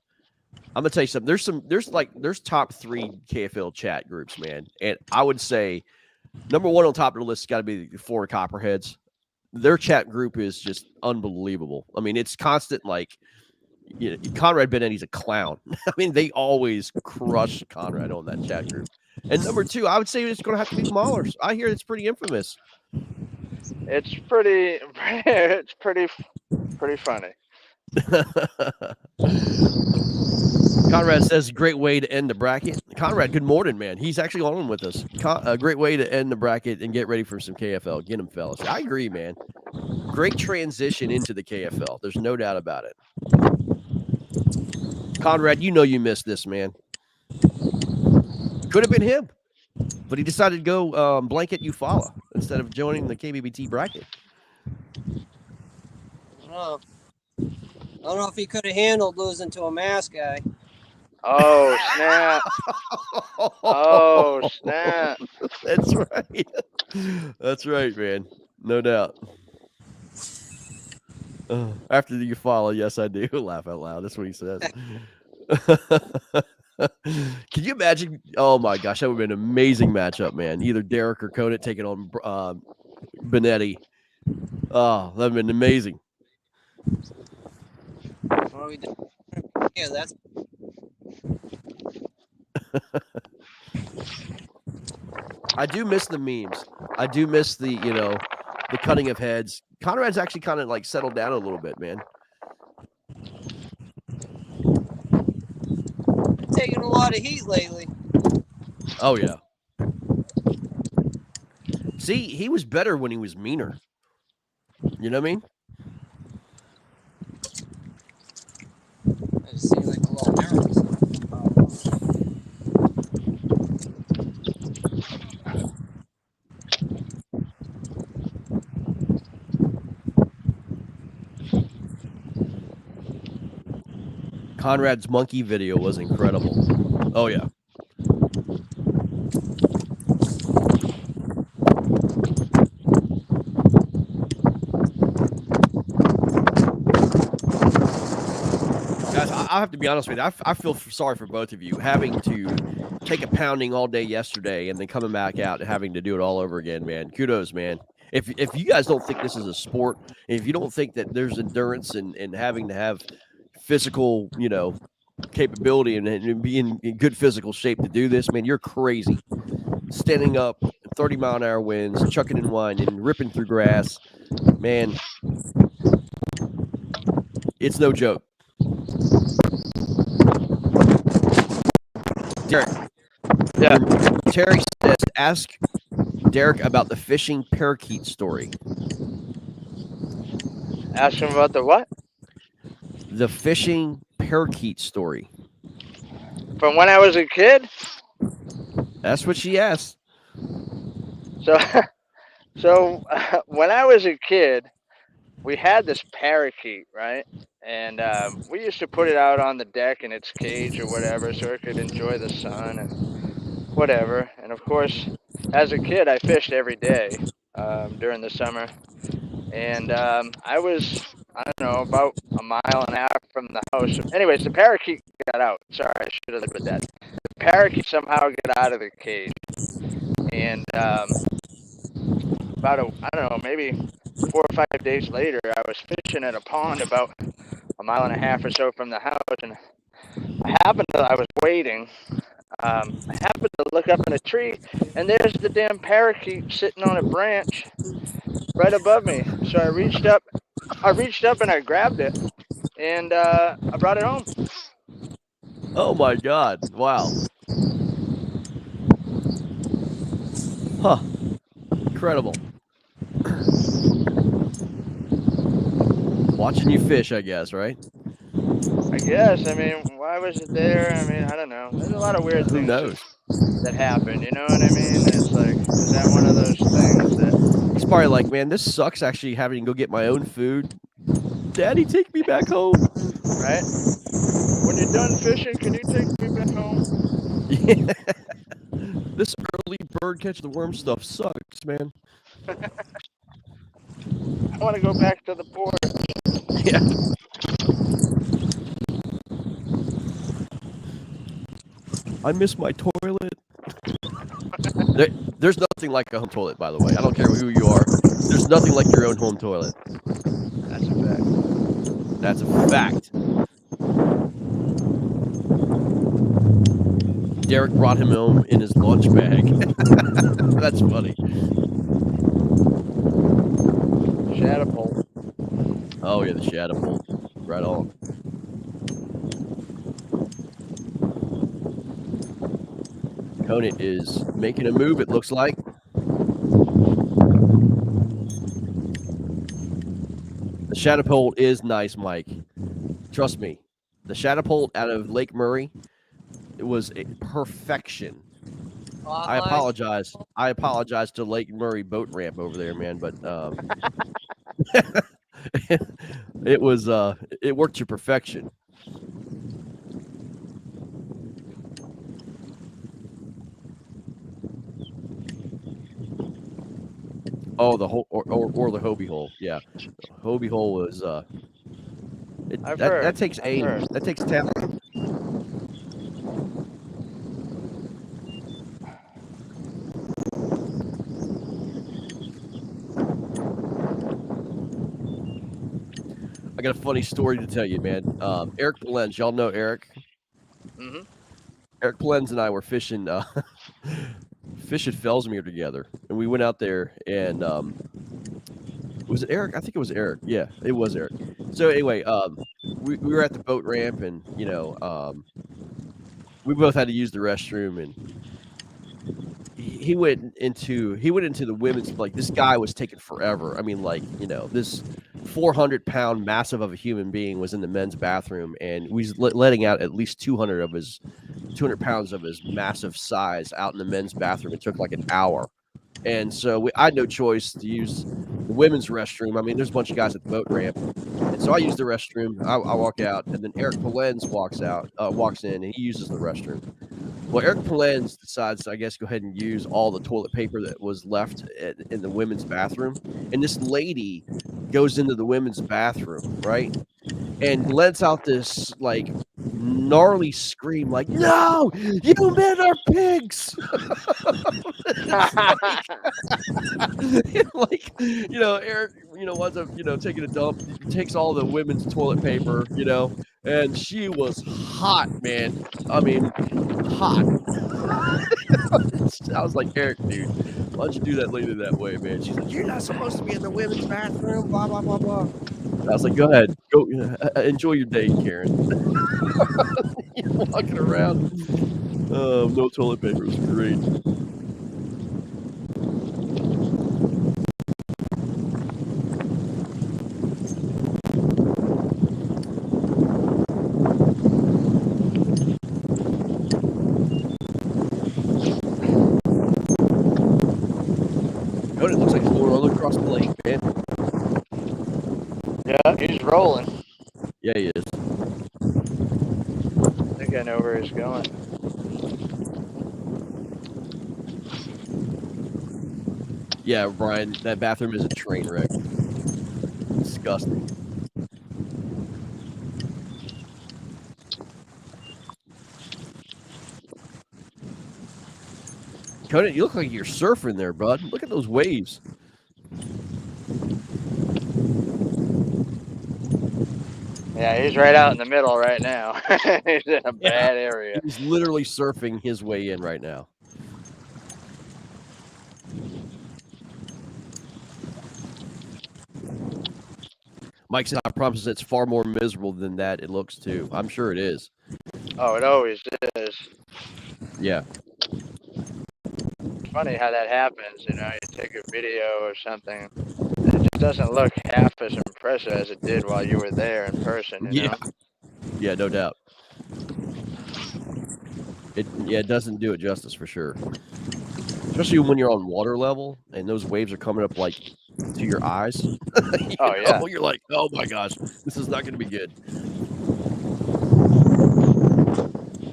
I'm gonna tell you something. There's top 3 KFL chat groups, man, and I would say number 1 on top of the list has got to be the Florida Copperheads. Their chat group is just unbelievable. I mean, it's constant. Like, Conrad Benetti's a clown. I mean, they always crush Conrad on that chat group. And number 2, I would say it's going to have to be the Maulers. I hear it's pretty infamous. It's pretty funny. Conrad says, great way to end the bracket. Conrad, good morning, man. He's actually on with us. A great way to end the bracket and get ready for some KFL. Get him, fellas. I agree, man. Great transition into the KFL. There's no doubt about it. Conrad, you missed this, man. Could have been him, but he decided to go blanket Eufaula instead of joining the KBBT bracket. I don't know if he could have handled losing to a mass guy. Oh, snap. Oh, snap. That's right. That's right, man. No doubt. After the Eufaula, yes, I do. Laugh out loud. That's what he says. Can you imagine? Oh, my gosh. That would have been an amazing matchup, man. Either Derek or Conant taking on Benetti. Oh, that would have been amazing. Well, yeah, that's. I do miss the memes. I do miss the cutting of heads. Conrad's actually kind of like settled down a little bit, man. Taking a lot of heat lately. Oh, yeah. See, he was better when he was meaner. You know what I mean? I just seem like a little nervous. Conrad's monkey video was incredible. Oh, yeah. Guys, I have to be honest with you. I feel sorry for both of you having to take a pounding all day yesterday and then coming back out and having to do it all over again, man. Kudos, man. If you guys don't think this is a sport, if you don't think that there's endurance and having to have physical, capability and be in good physical shape to do this, man, you're crazy. Standing up, 30-mile-an-hour winds, chucking and winding, ripping through grass, man, it's no joke. Derek, Yeah. Terry says, ask Derek about the fishing parakeet story. Ask him about the what? The fishing parakeet story. From when I was a kid. That's what she asked. So, when I was a kid, we had this parakeet, right? And we used to put it out on the deck in its cage or whatever, so it could enjoy the sun and whatever. And of course, as a kid, I fished every day during the summer. And I was, I don't know, about a mile and a half from the house. Anyways, the parakeet got out. Sorry, I should have led with that. The parakeet somehow got out of the cage. And about I don't know, maybe 4 or 5 days later, I was fishing at a pond about a mile and a half or so from the house, and I was waiting. I happened to look up in a tree, and there's the damn parakeet sitting on a branch right above me. So I reached up and I grabbed it, and I brought it home. Oh my God! Wow. Huh. Incredible. Watching you fish, I guess, right? I guess. I mean, why was it there? I mean, I don't know. There's a lot of weird Who things knows? that happen. You know what I mean? It's like, is that one of those things that, He's probably like, man, this sucks actually having to go get my own food. Daddy, take me back home. right? When you're done fishing, can you take me back home? Yeah. This early bird catch the worm stuff sucks, man. I want to go back to the port. Yeah. I miss my toilet. There's nothing like a home toilet, by the way. I don't care who you are. There's nothing like your own home toilet. That's a fact. That's a fact. Derek brought him home in his lunch bag. That's funny. Shadowpole. Oh yeah, the shadow bolt. Right on. Conant is making a move, it looks like. The shadow pole is nice, Mike. Trust me. The shadow pole out of Lake Murray, it was a perfection. I apologize. I apologize to Lake Murray boat ramp over there, man, but it was it worked to perfection. Oh, the whole or the Hobie hole, yeah. Hobie hole was that takes aim. That takes talent. I got a funny story to tell you, man. Eric Polenz, y'all know Eric. Mm-hmm. Eric Polenz and I were fishing fish at Fellsmere together, and we went out there and was it Eric? I think it was Eric. Yeah, it was Eric. So anyway, we were at the boat ramp, and we both had to use the restroom, and he went into the women's, like, this guy was taking forever. I mean, like, this 400-pound massive of a human being was in the men's bathroom, and we was letting out at least 200 pounds of his massive size out in the men's bathroom. It took like an hour. And so I had no choice to use the women's restroom. I mean, there's a bunch of guys at the boat ramp. And so I use the restroom. I walk out, and then Eric Polenz walks in, and he uses the restroom. Well, Eric Polenz decides, I guess, go ahead and use all the toilet paper that was left in the women's bathroom. And this lady goes into the women's bathroom, right? And lets out this, like, gnarly scream, like, "No, you men are pigs!" Like, Eric, winds up, taking a dump, takes all the women's toilet paper, and she was hot, man. I mean, hot. I was like, Eric, dude, why don't you do that lady that way, man? She's like, "You're not supposed to be in the women's bathroom, blah, blah, blah, blah." I was like, go ahead, go enjoy your day, Karen. Walking around, no toilet paper. It was great. rolling across the lake, man. Yeah, he's rolling. Yeah, he is. I think I know where he's going. Yeah, Brian, that bathroom is a train wreck. Disgusting. Conan, you look like you're surfing there, bud. Look at those waves. Yeah, he's right out in the middle right now. He's in a Yeah. bad area. He's literally surfing his way in right now. Mike said, I promise it's far more miserable than that it looks too. I'm sure it is. Oh, it always is. Yeah. It's funny how that happens. You know, you take a video or something, and it just doesn't look half as impressive as it did while you were there in person. You know? Yeah, no doubt. It doesn't do it justice for sure. Especially when you're on water level and those waves are coming up like to your eyes. Oh yeah. You're like, oh my gosh, this is not going to be good.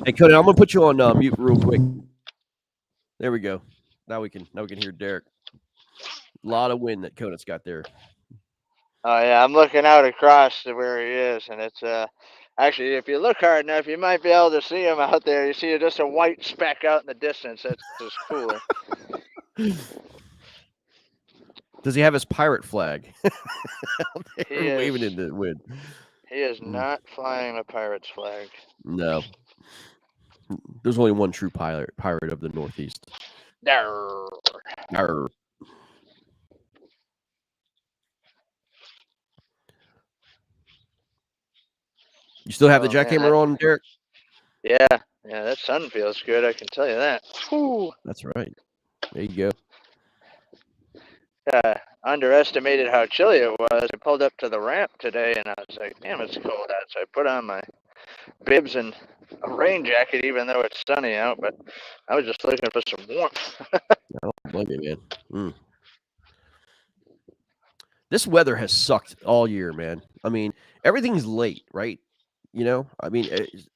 Hey, Cody, I'm going to put you on mute real quick. There we go. Now we can hear Derek. A lot of wind that Conan's got there. Oh yeah, I'm looking out across to where he is, and it's actually, if you look hard enough, you might be able to see him out there. You see just a white speck out in the distance. That's just cooler. Does he have his pirate flag? He waving is. in the wind. He is not flying a pirate's flag. No. There's only one true pirate of the Northeast. Darr. Arr. You still have the jackhammer on, Derek? Yeah, that sun feels good, I can tell you that. Whew. That's right. There you go. Underestimated how chilly it was. I pulled up to the ramp today, and I was like, damn, it's cold out. So I put on my bibs and a rain jacket, even though it's sunny out, but I was just looking for some warmth. I don't blame you, man. This weather has sucked all year, man. I mean, everything's late, right? You know, I mean,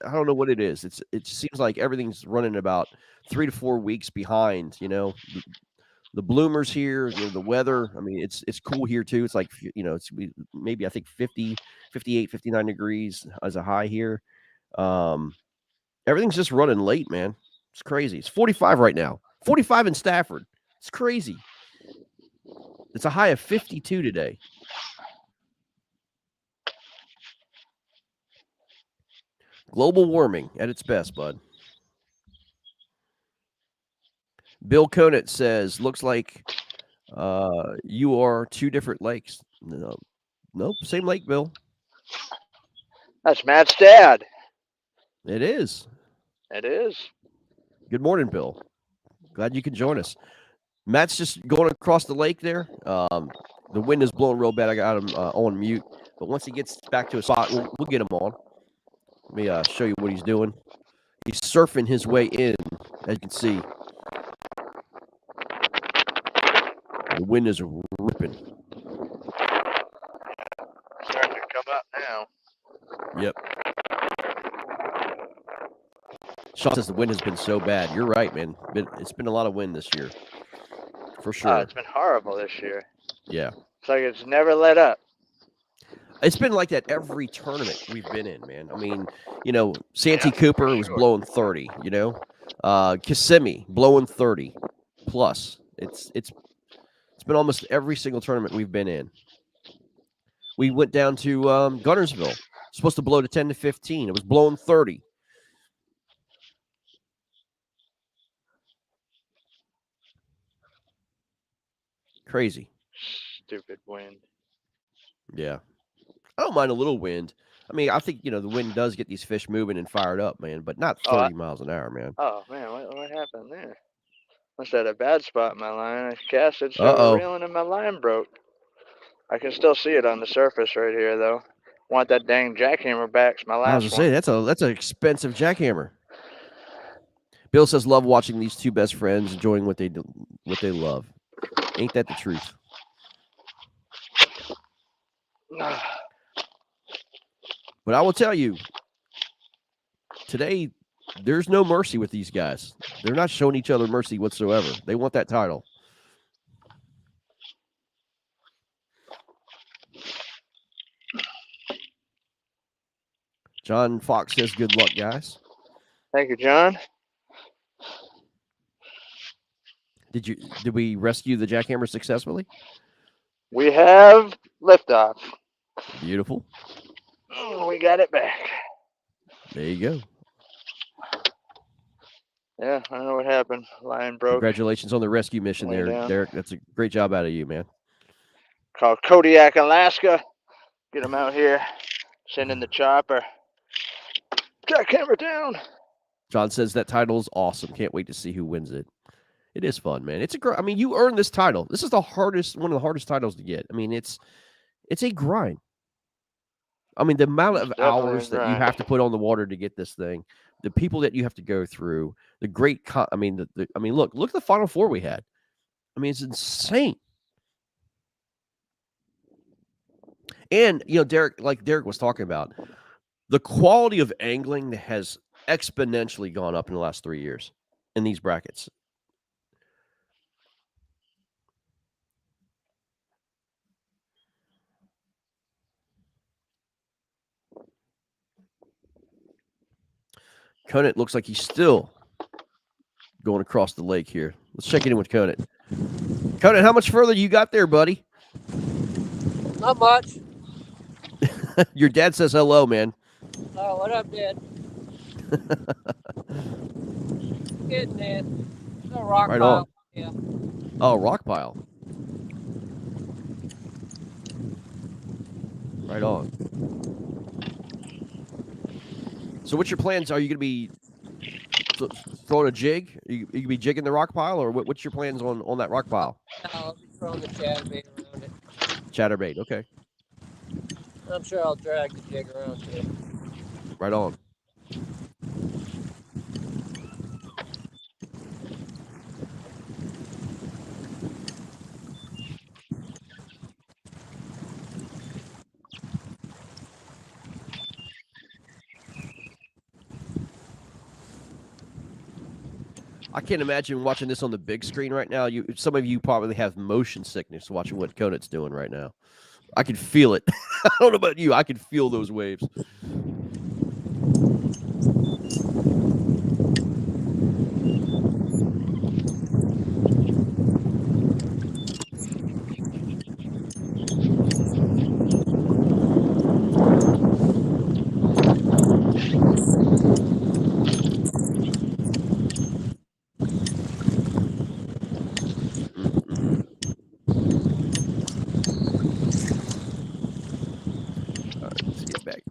I don't know what it is. It seems like everything's running about 3 to 4 weeks behind. You know, the bloomers here. You know, the weather. I mean, it's cool here too. It's like it's maybe I think 50, 58, 59 degrees as a high here. Everything's just running late, man. It's crazy. It's 45 right now. 45 in Stafford. It's crazy. It's a high of 52 today. Global warming at its best, bud. Bill Conant says, looks like you are two different lakes. No, nope, same lake, Bill. That's Matt's dad. It is. It is. Good morning, Bill. Glad you can join us. Matt's just going across the lake there. The wind is blowing real bad. I got him on mute. But once he gets back to his spot, we'll get him on. Let me show you what he's doing. He's surfing his way in, as you can see. The wind is ripping. Starting to come up now. Yep. Sean says the wind has been so bad. You're right, man. It's been a lot of wind this year. For sure. Oh, it's been horrible this year. Yeah. It's like it's never let up. It's been like that every tournament we've been in, man. I mean, Santee Cooper was blowing 30, Kissimmee blowing 30 plus. It's been almost every single tournament we've been in. We went down to Gunnersville. Supposed to blow to 10 to 15. It was blowing 30. Crazy. Stupid wind. Yeah. I don't mind a little wind. I mean, I think, the wind does get these fish moving and fired up, man, but not 30 miles an hour, man. Oh, man, what happened there? Must have had a bad spot in my line. I cast it, started reeling, and my line broke. I can still see it on the surface right here, though. Want that dang jackhammer back. It's my last one. I was going to say, that's an expensive jackhammer. Bill says, love watching these two best friends enjoying what they love. Ain't that the truth? But I will tell you, today, there's no mercy with these guys. They're not showing each other mercy whatsoever. They want that title. John Fox says, good luck, guys. Thank you, John. Did we rescue the jackhammer successfully? We have liftoff. Beautiful. We got it back. There you go. Yeah, I don't know what happened. Line broke. Congratulations on the rescue mission there, down. Derek. That's a great job out of you, man. Call Kodiak, Alaska. Get him out here. Send in the chopper. Jackhammer down. John says that title is awesome. Can't wait to see who wins it. It is fun, man. I mean, you earned this title. This is one of the hardest titles to get. I mean, it's a grind. I mean, the amount of hours that you have to put on the water to get this thing, the people that you have to go through, the great. I mean, look at the Final Four we had. I mean, it's insane. And Derek, like Derek was talking about, the quality of angling has exponentially gone up in the last 3 years in these brackets. Conant looks like he's still going across the lake here. Let's check in with Conant. Conant, how much further you got there, buddy? Not much. Your dad says hello, man. Oh, what up, Dad? Getting there. No rock Right pile. on. Yeah. Oh, rock pile. Right on. So what's your plans? Are you going to be throwing a jig? You going to be jigging the rock pile, or what's your plans on that rock pile? I'll be throwing the chatterbait around it. Chatterbait, okay. I'm sure I'll drag the jig around too. Right on. I can't imagine watching this on the big screen right now. Some of you probably have motion sickness watching what Conant's doing right now. I can feel it. I don't know about you. I can feel those waves.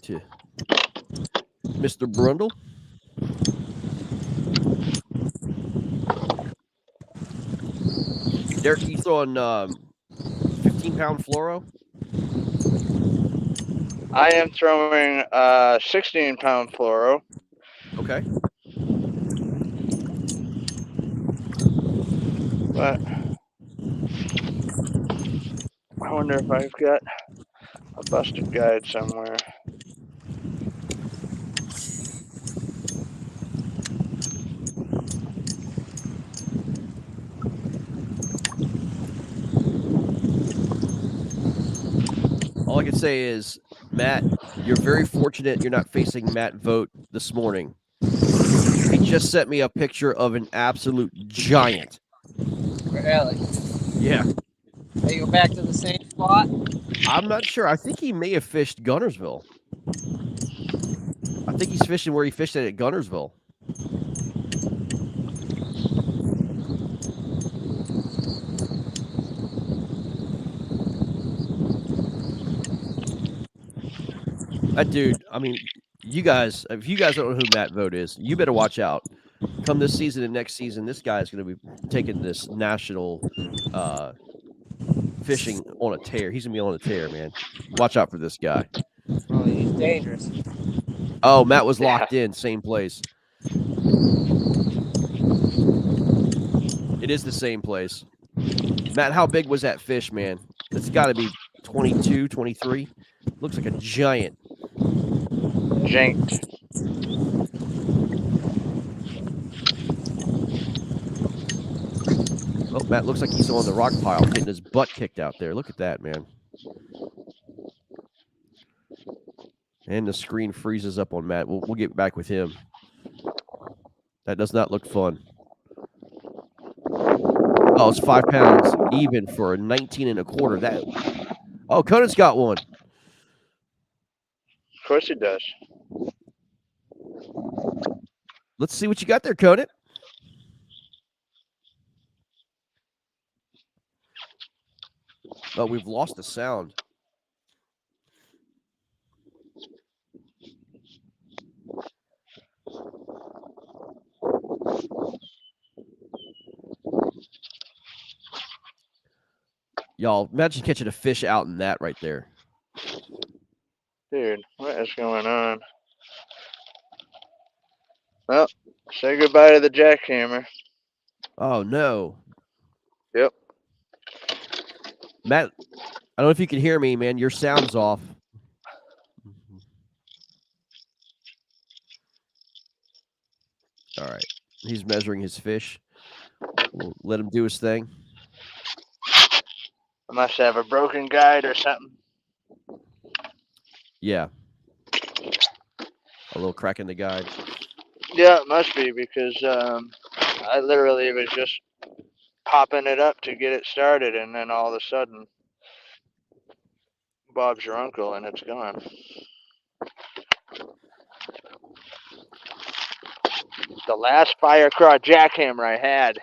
To Mr. Brundle. Derek, you throwing 15-pound fluoro? I am throwing 16-pound fluoro. Okay. But I wonder if I've got a busted guide somewhere. All I can say is, Matt, you're very fortunate you're not facing Matt Vogt this morning. He just sent me a picture of an absolute giant. Really? Yeah. They go back to the same spot? I'm not sure. I think he may have fished Gunnersville. I think he's fishing where he fished at Gunnersville. That dude, I mean, if you guys don't know who Matt Vogt is, you better watch out. Come this season and next season, this guy is going to be taking this national fishing on a tear. He's going to be on a tear, man. Watch out for this guy. Oh, he's dangerous. Oh, Matt was locked in, same place. It is the same place. Matt, how big was that fish, man? It's got to be 22, 23. Looks like a giant. Janked. Oh, Matt looks like he's on the rock pile getting his butt kicked out there. Look at that, man. And the screen freezes up on Matt. We'll get back with him. That does not look fun. Oh, it's 5 pounds even for a 19 and a quarter. Conan's got one. Of course he does. Let's see what you got there, Conan. Oh, we've lost the sound. Y'all, imagine catching a fish out in that right there. Dude, what is going on? Well, say goodbye to the jackhammer. Oh, no. Yep. Matt, I don't know if you can hear me, man. Your sound's off. All right. He's measuring his fish. We'll let him do his thing. I must have a broken guide or something. Yeah. A little crack in the guide. Yeah, it must be because I literally was just popping it up to get it started, and then all of a sudden, Bob's your uncle, and it's gone. The last Firecraw jackhammer I had.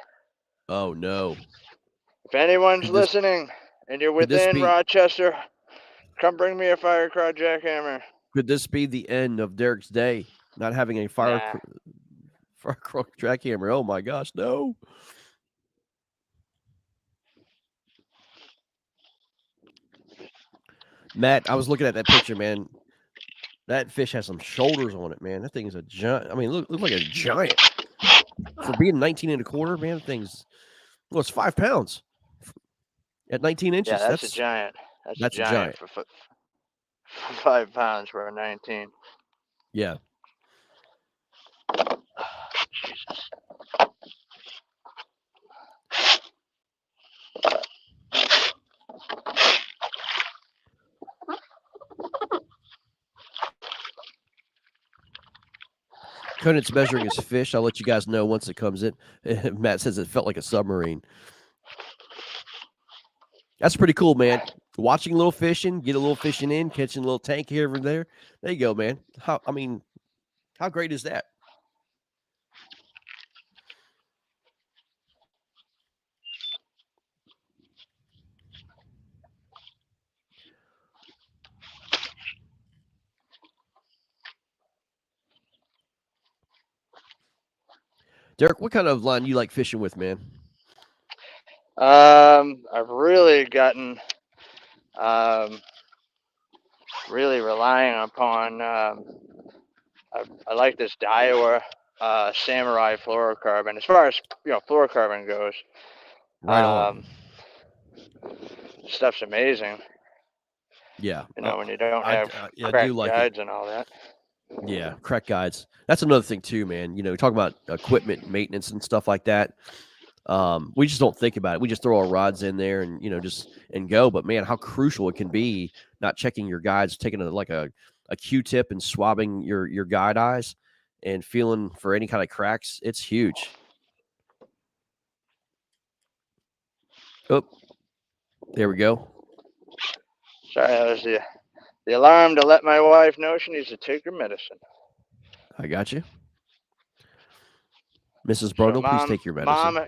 Oh, no. If anyone's Could this, listening and you're could this within be Rochester, come bring me a Firecraw jackhammer. could this be the end of Derek's day? Not having a Nah. Firecraw jackhammer. Oh my gosh, no. Matt, I was looking at that picture, man. That fish has some shoulders on it, man. That thing is a giant. I mean, look like a giant. For being 19 and a quarter, man, that thing's it's 5 pounds at 19 inches. Yeah, that's a giant. That's a giant. For 5 pounds for a 19. Yeah. Jesus. Conan's measuring his fish. I'll let you guys know once it comes in. Matt says it felt like a submarine. That's pretty cool, man. Watching a little fishing, get a little fishing in, catching a little tank here and there. There you go, man. How great is that? Derek, what kind of line you like fishing with, man? I've really gotten really relying upon I like this Daiwa Samurai fluorocarbon. As far as fluorocarbon goes, Right on. Stuff's amazing. Yeah. When you don't have I crack do like guides it. and all that. Yeah, crack guides. That's another thing too, man. Talk about equipment maintenance and stuff like that. We just don't think about it. We just throw our rods in there and just and go. But man, how crucial it can be not checking your guides, taking a Q-tip and swabbing your guide eyes and feeling for any kind of cracks. It's huge. Oh, there we go. Sorry, that was the alarm to let my wife know she needs to take her medicine. I got you. Mrs. Brundle, please take your medicine.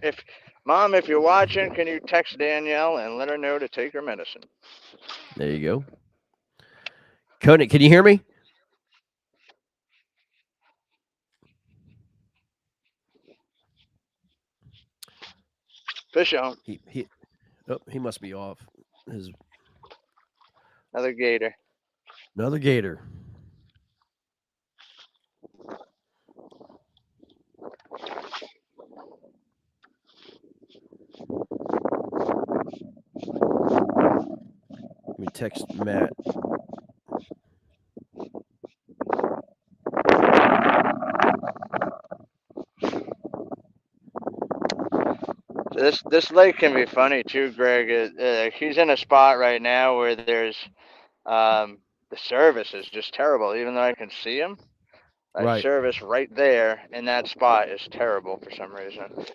Mom, if you're watching, can you text Danielle and let her know to take her medicine? There you go. Conan, can you hear me? Fish on. He must be off. Another gator. Another gator. Let me text Matt. This lake can be funny too, Greg. He's in a spot right now where there's the service is just terrible. Even though I can see him, like Right. service right there in that spot is terrible for some reason.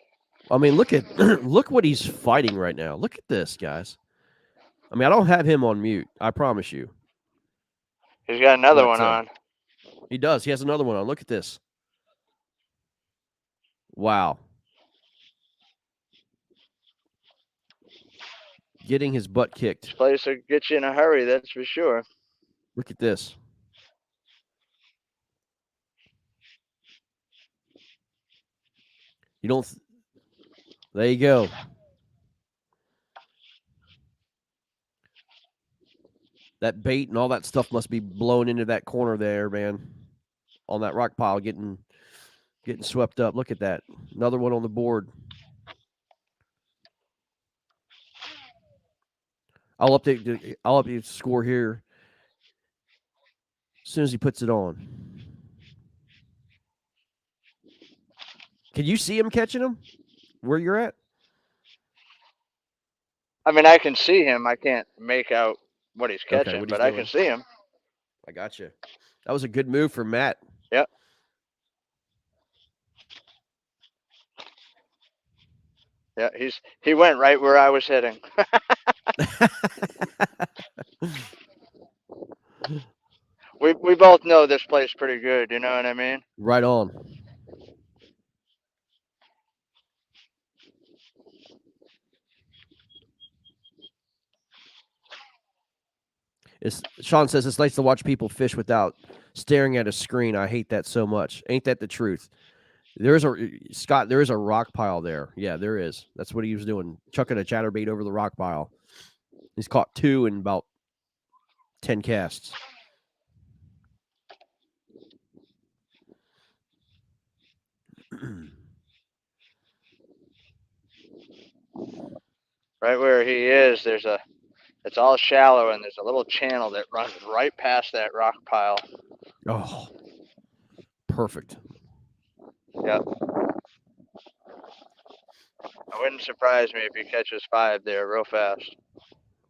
I mean, look at look what he's fighting right now. Look at this, guys. I mean, I don't have him on mute. I promise you. He's got another But one on. he does. He has another one on. Look at this. Wow. Getting his butt kicked. This place will get you in a hurry, that's for sure. Look at this. You don't. There you go. That bait and all that stuff must be blown into that corner there, man. On that rock pile, getting swept up. Look at that. Another one on the board. I'll update the score here as soon as he puts it on. Can you see him catching him where you're at? I mean, I can see him. I can't make out what he's catching, Okay, what he's but I doing. can see him. I got you. That was a good move from Matt. Yep. Yeah, he went right where I was hitting. we both know this place pretty good, you know what I mean? Right on. Sean says it's nice to watch people fish without staring at a screen. I hate that so much. Ain't that the truth? There is a rock pile there. Yeah, there is. That's what he was doing, chucking a chatterbait over the rock pile. He's caught 2 in about 10 casts. Right where he is, it's all shallow, and there's a little channel that runs right past that rock pile. Oh, perfect. Yep. It wouldn't surprise me if he catches 5 there real fast.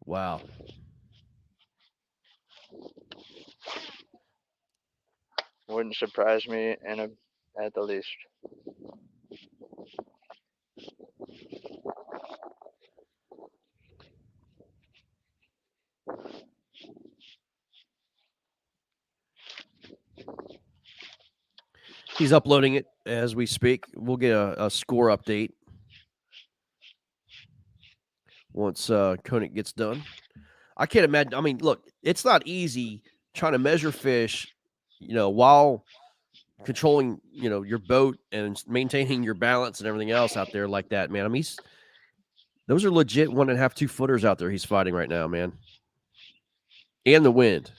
Wow. Wouldn't surprise me at the least. He's uploading it as we speak. We'll get a score update once Koenig gets done. I can't imagine. I mean, look, it's not easy trying to measure fish, while controlling, your boat and maintaining your balance and everything else out there like that, man. I mean, those are legit 1.5, 2 footers out there he's fighting right now, man. And the wind.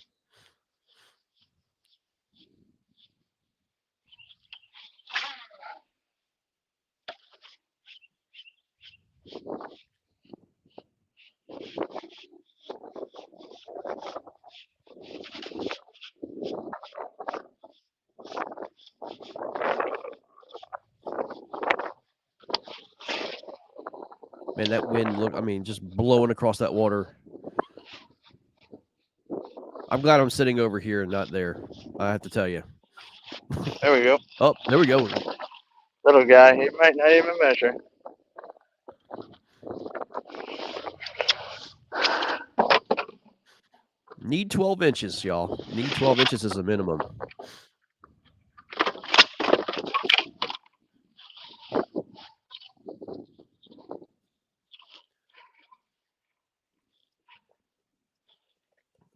Man, that wind, just blowing across that water. I'm glad I'm sitting over here and not there. I have to tell you. There we go. Oh, there we go. Little guy, he might not even measure. Need 12 inches, y'all. Need 12 inches as a minimum.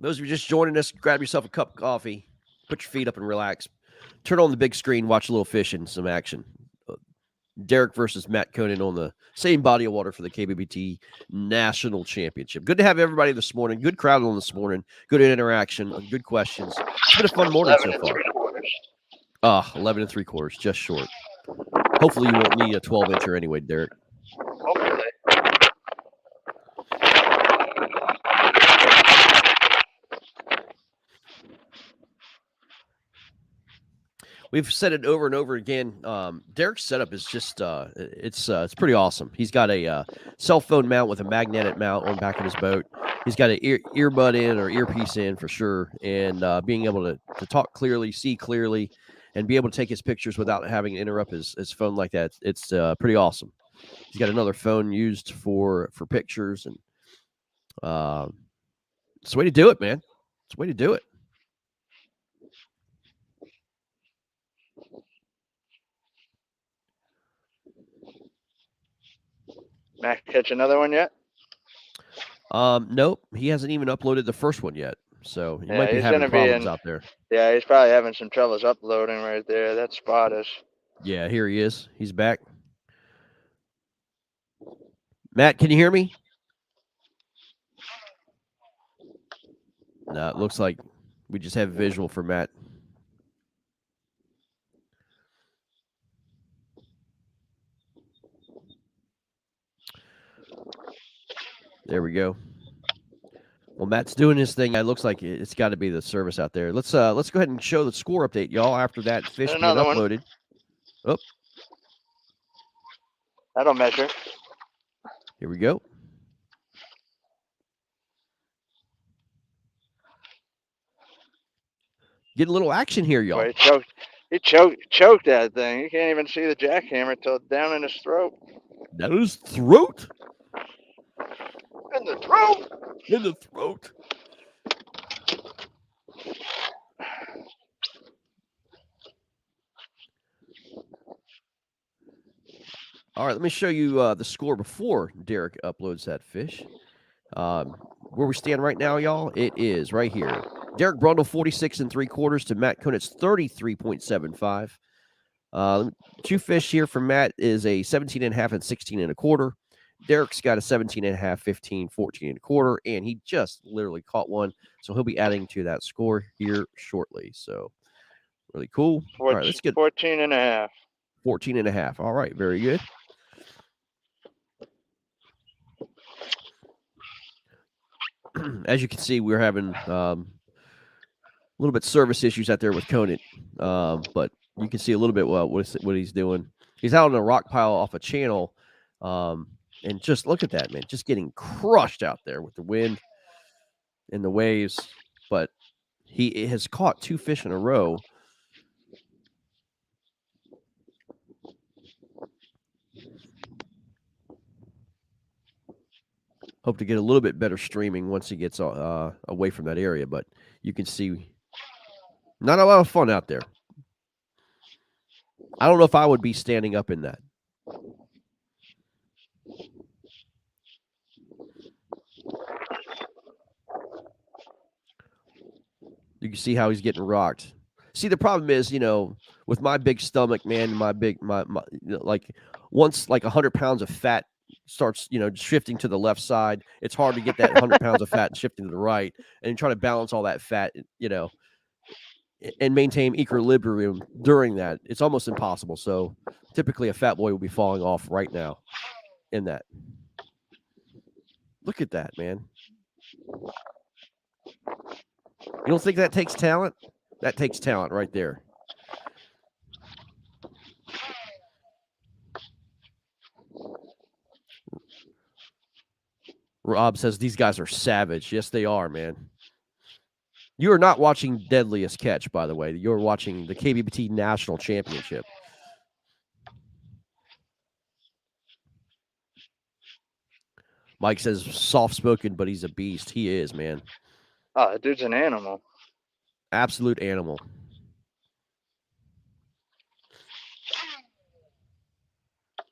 Those of you just joining us, grab yourself a cup of coffee, put your feet up and relax. Turn on the big screen, watch a little fishing, some action. Derek versus Matt Conan on the same body of water for the KBBT National Championship. Good to have everybody this morning. Good crowd on this morning. Good interaction. Good questions. It's been a fun morning so far. 11 3/4, just short. Hopefully you won't need a 12-incher anyway, Derek. Hopefully. we've said it over and over again. Derek's setup is just it's pretty awesome. He's got a cell phone mount with a magnetic mount on the back of his boat. He's got an earbud in or earpiece in for sure, and being able to talk clearly, see clearly, and be able to take his pictures without having to interrupt his phone like that. It's pretty awesome. He's got another phone used for pictures, and it's the way to do it, man. It's the way to do it. Mac catch another one yet? Nope, he hasn't even uploaded the first one yet, so he might Yeah, be he's having gonna be problems in. out there. Yeah, he's probably having some troubles uploading right there. That spot is. Yeah, here he is. He's back. Matt, can you hear me? No, it looks like we just have visual for Matt. There we go. Well, Matt's doing his thing. It looks like it's got to be the service out there. Let's go ahead and show the score update, y'all. After that fish And being another one. uploaded. Oh, That'll measure. here we go. Get a little action here, y'all. Boy, he choked that thing. You can't even see the jackhammer till down in his throat. That is throat. In the throat. In the throat. All right, let me show you the score before Derek uploads that fish. Where we stand right now, y'all, it is right here. Derek Brundle, 46 3/4 to Matt Kunitz, 33.75. Two fish here from Matt is a 17.5 and 16.25. Derek's got a 17.5, 15, 14.25, and he just literally caught one. So he'll be adding to that score here shortly. So really cool. All right, let's get 14.5. 14.5. All right, very good. As you can see, we're having a little bit service issues out there with Conant, but you can see a little bit what he's doing. He's out on a rock pile off a channel, and just look at that, man, just getting crushed out there with the wind and the waves. But he has caught two fish in a row. Hope to get a little bit better streaming once he gets away from that area, but you can see not a lot of fun out there. I don't know if I would be standing up in that. You can see how he's getting rocked. See, the problem is, with my big stomach, man, my like once like 100 pounds of fat starts, shifting to the left side, it's hard to get that 100 pounds of fat shifting to the right, and try to balance all that fat, and maintain equilibrium during that. It's almost impossible. So typically a fat boy will be falling off right now in that. Look at that, man. You don't think that takes talent? That takes talent right there. Rob says these guys are savage. Yes, they are, man. You are not watching Deadliest Catch, by the way. You're watching the KBBT National Championship. Mike says soft-spoken, but he's a beast. He is, man. Oh, that dude's an animal. Absolute animal.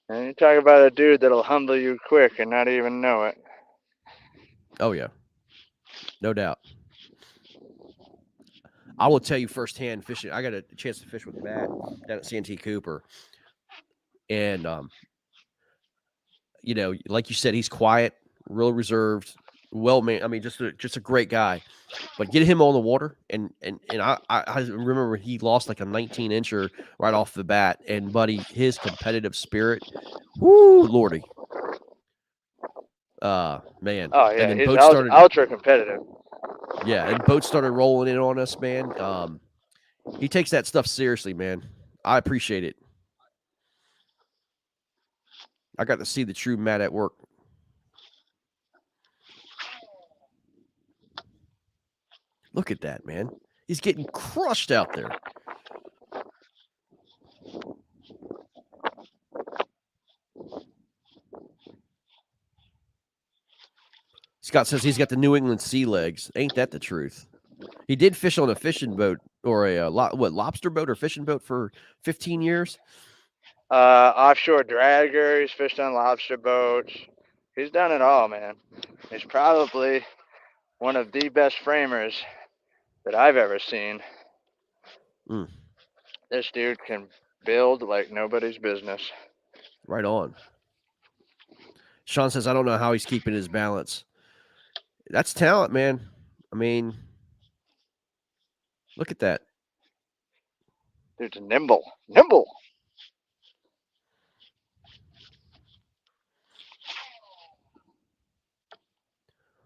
And you talk about a dude that'll humble you quick and not even know it. Oh, yeah. No doubt. I will tell you firsthand, fishing. I got a chance to fish with Matt down at Santee Cooper. And, like you said, he's quiet, real reserved, well-man. I mean, just a great guy. But get him on the water, and I remember he lost like a 19-incher right off the bat. And, buddy, his competitive spirit, whoo, Lordy. Man. Oh, yeah, and then he's boats started ultra competitive. Yeah, and boats started rolling in on us, man. He takes that stuff seriously, man. I appreciate it. I got to see the true Matt at work. Look at that, man. He's getting crushed out there. Scott says he's got the New England sea legs. Ain't that the truth? He did fish on a fishing boat or a lobster boat or fishing boat for 15 years. Offshore dragger. He's fished on lobster boats. He's done it all, man. He's probably one of the best framers that I've ever seen. Mm. This dude can build like nobody's business. Right on. Sean says, I don't know how he's keeping his balance. That's talent, man. I mean, look at that. Dude's nimble. Nimble.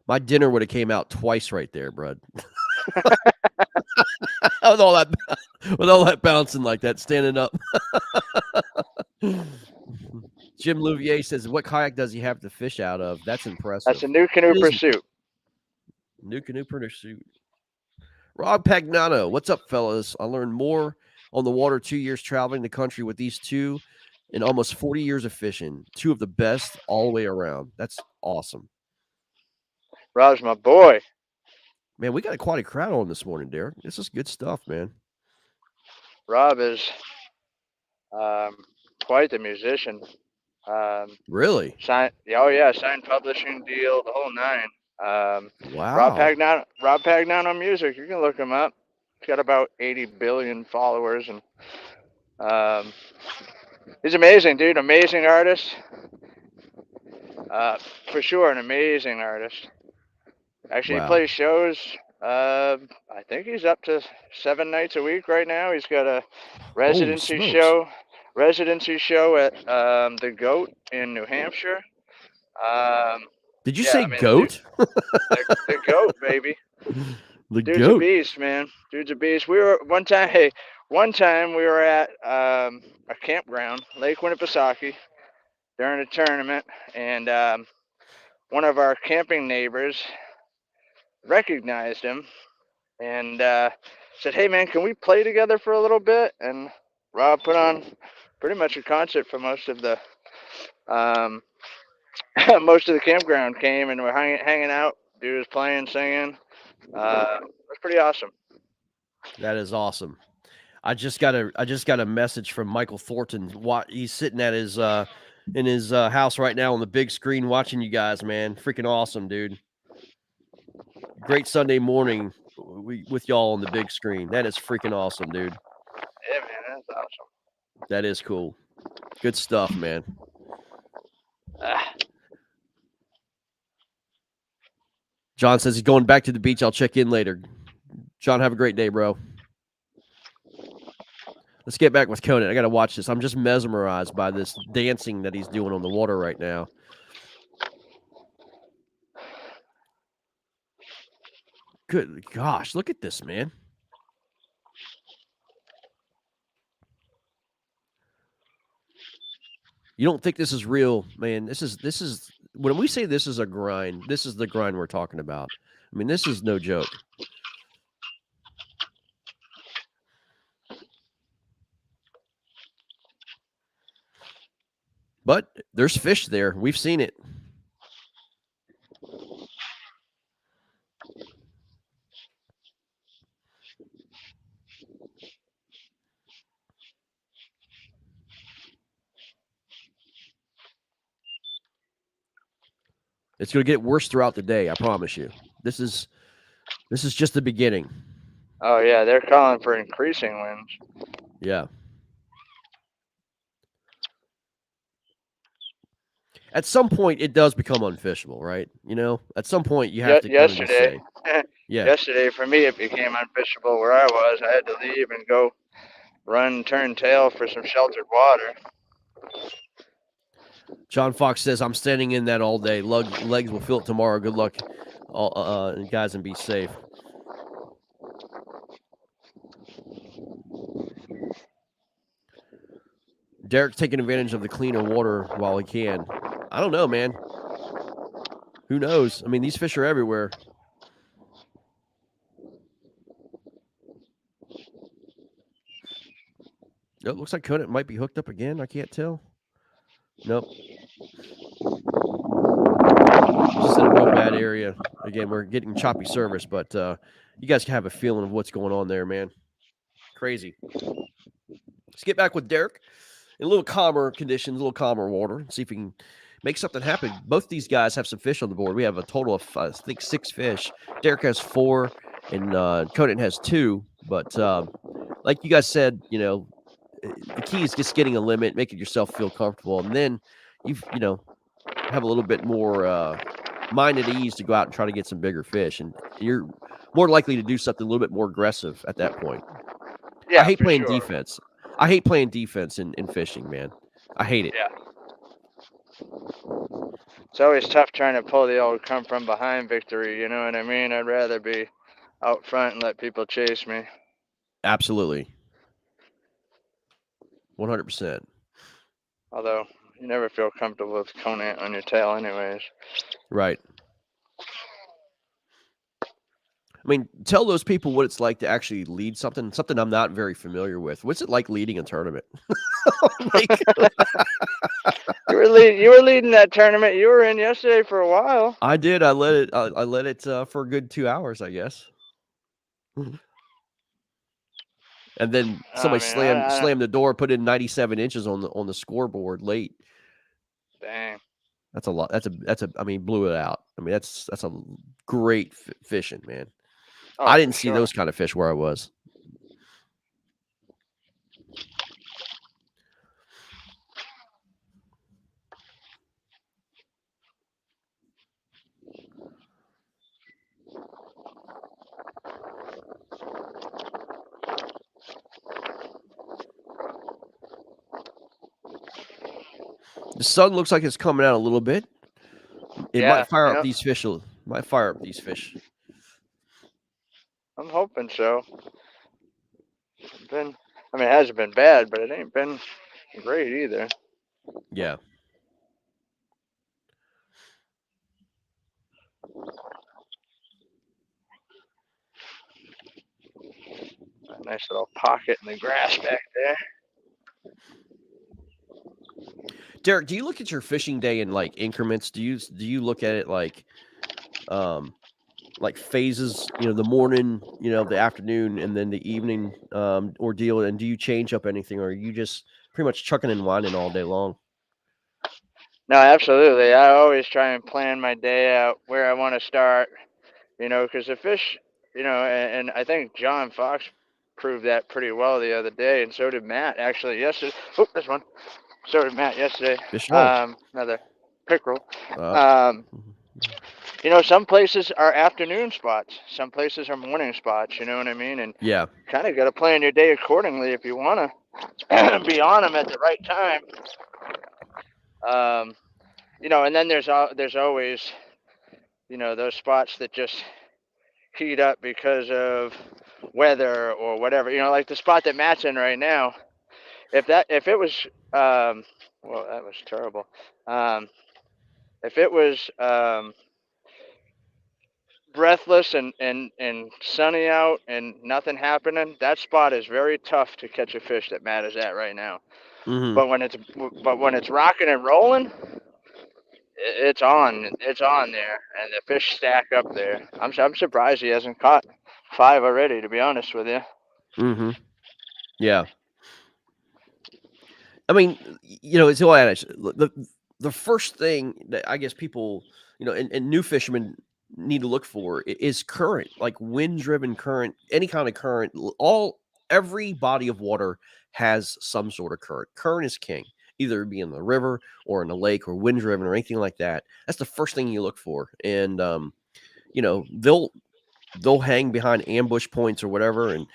My dinner would have came out twice right there, bud. with all that bouncing like that, standing up. Jim Louvier says, "What kayak does he have to fish out of? That's impressive." That's a new canoe pursuit. New canoe pursuit. Rob Pagnano, what's up, fellas? I learned more on the water 2 years traveling the country with these two, and almost 40 years of fishing. Two of the best all the way around. That's awesome. Rob's my boy. Man, we got quite a crowd on this morning, Derek. This is good stuff, man. Rob is quite the musician. Really? Signed publishing deal, the whole nine. Wow. Rob Pagnano Music. You can look him up. He's got about 80 billion followers, and he's amazing, dude. Amazing artist. For sure, an amazing artist. Actually, he plays shows. I think he's up to 7 nights a week right now. He's got a residency show at the Goat in New Hampshire. Did you say goat? The Goat, baby. Dude's goat. A beast, man. Dude's a beast. We were one time we were at a campground, Lake Winnipesaukee, during a tournament, and one of our camping neighbors recognized him and said, "Hey, man, can we play together for a little bit?" And Rob put on pretty much a concert for most of the campground came, and we're hanging out. Dude was playing, singing. It was pretty awesome. That is awesome. I just got a message from Michael Thornton. He's sitting at his in his house right now on the big screen watching you guys, man. Freaking awesome, dude. Great Sunday morning with y'all on the big screen. That is freaking awesome, dude. Yeah, man, that's awesome. That is cool. Good stuff, man. John says he's going back to the beach. I'll check in later. John, have a great day, bro. Let's get back with Conan. I got to watch this. I'm just mesmerized by this dancing that he's doing on the water right now. Good gosh, look at this, man. You don't think this is real, man. This is when we say this is a grind, this is the grind we're talking about. I mean, this is no joke. But there's fish there. We've seen it. It's going to get worse throughout the day, I promise you. This is just the beginning. Oh yeah, they're calling for increasing winds. Yeah. At some point, it does become unfishable, right? You know, at some point you have to. Yesterday, yeah. Yesterday for me it became unfishable where I was. I had to leave and go run, turn tail for some sheltered water. John Fox says, "I'm standing in that all day. Legs will feel it tomorrow. Good luck, guys, and be safe." Derek's taking advantage of the cleaner water while he can. I don't know, man. Who knows? I mean, these fish are everywhere. Oh, it looks like Conant might be hooked up again. I can't tell. Nope. Just in a real bad area. Again, we're getting choppy service, but you guys can have a feeling of what's going on there, man. Crazy. Let's get back with Derek in a little calmer conditions, a little calmer water, and see if we can make something happen. Both these guys have some fish on the board. We have a total of, I think, 6 fish. Derek has 4, and Conan has 2. But like you guys said, the key is just getting a limit, making yourself feel comfortable, and then have a little bit more mind at ease to go out and try to get some bigger fish, and you're more likely to do something a little bit more aggressive at that point. I Yeah, hate for playing sure. defense. I hate playing defense in fishing, man. I hate it. Yeah. It's always tough trying to pull the old come from behind victory, you know what I mean? I'd rather be out front and let people chase me. Absolutely. 100%. Although you never feel comfortable with conant on your tail anyways. Right. I mean, tell those people what it's like to actually lead something I'm not very familiar with. What's it like leading a tournament? Like, You were leading that tournament. You were in yesterday for a while. I did. I let it for a good 2 hours, I guess. And then somebody slammed the door, put in 97 inches on the scoreboard late. Dang. That's a lot. I mean, blew it out. I mean, that's a great fishing, man. Oh, I didn't see sure. those kind of fish where I was. The sun looks like it's coming out a little bit. It might fire up these fish. I'm hoping so. It hasn't been bad, but it ain't been great either. Yeah. A nice little pocket in the grass back there. Derek, do you look at your fishing day in like increments? Do you look at it like phases, the morning, the afternoon, and then the evening ordeal? And do you change up anything, or are you just pretty much chucking and winding all day long? No, absolutely. I always try and plan my day out where I want to start, because the fish, and I think John Fox proved that pretty well the other day, and so did Matt actually yesterday. Oh, there's one. So did Matt yesterday. Fish on. Another pickerel. Some places are afternoon spots. Some places are morning spots. You know what I mean? And yeah, kind of got to plan your day accordingly if you want to be on them at the right time. And then there's always, those spots that just heat up because of weather or whatever. Like the spot that Matt's in right now. If it was, well, that was terrible. If it was breathless and sunny out and nothing happening, that spot is very tough to catch a fish that Matt is at right now. Mm-hmm. But when it's rocking and rolling, it's on there, and the fish stack up there. I'm surprised he hasn't caught 5 already, to be honest with you. Mm-hmm. Yeah. I mean, it's all the first thing that I guess people, and new fishermen need to look for is current, like wind-driven current, any kind of current. Every body of water has some sort of current. Current is king, either it be in the river or in the lake or wind-driven or anything like that. That's the first thing you look for, and they'll hang behind ambush points or whatever, and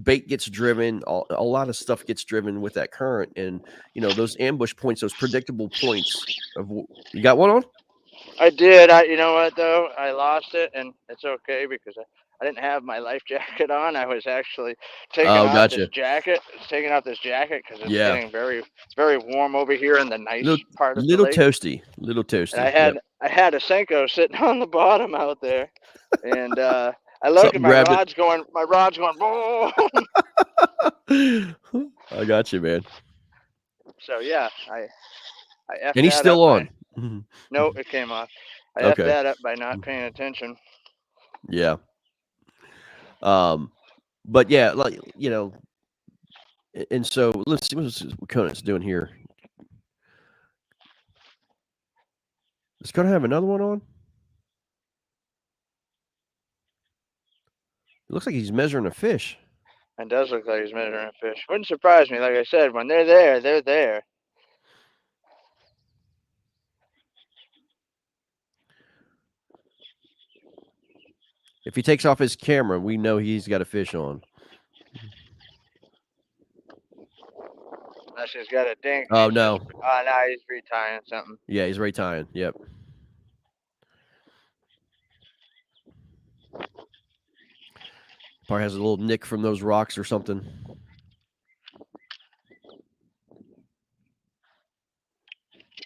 bait gets driven, a lot of stuff gets driven with that current, and those ambush points, those predictable points of you got one on. I did. You know what though? I lost it, and it's okay because I didn't have my life jacket on. I was actually Oh, gotcha. taking off this jacket because it's Yeah. getting it's very warm over here in the nice Little part of the little lake. toasty. Little And I toasty. had Yep. I had a Senko sitting on the bottom out there, and I looked at Something grabbed it. my rod's going boom. I got you, man. So yeah, I effed And he's that up still by on. Mhm. no, it came off. I effed Okay. that up by not paying attention. Yeah. But yeah, like and so let's see what Conan's doing here. Does Conan have another one on? It looks like he's measuring a fish. It does look like he's measuring a fish. Wouldn't surprise me. Like I said, when they're there, they're there. If he takes off his camera, we know he's got a fish on. Unless he's got a dink. Oh no. Oh no, he's retying something. Yeah, he's retying. Yep. Probably has a little nick from those rocks or something.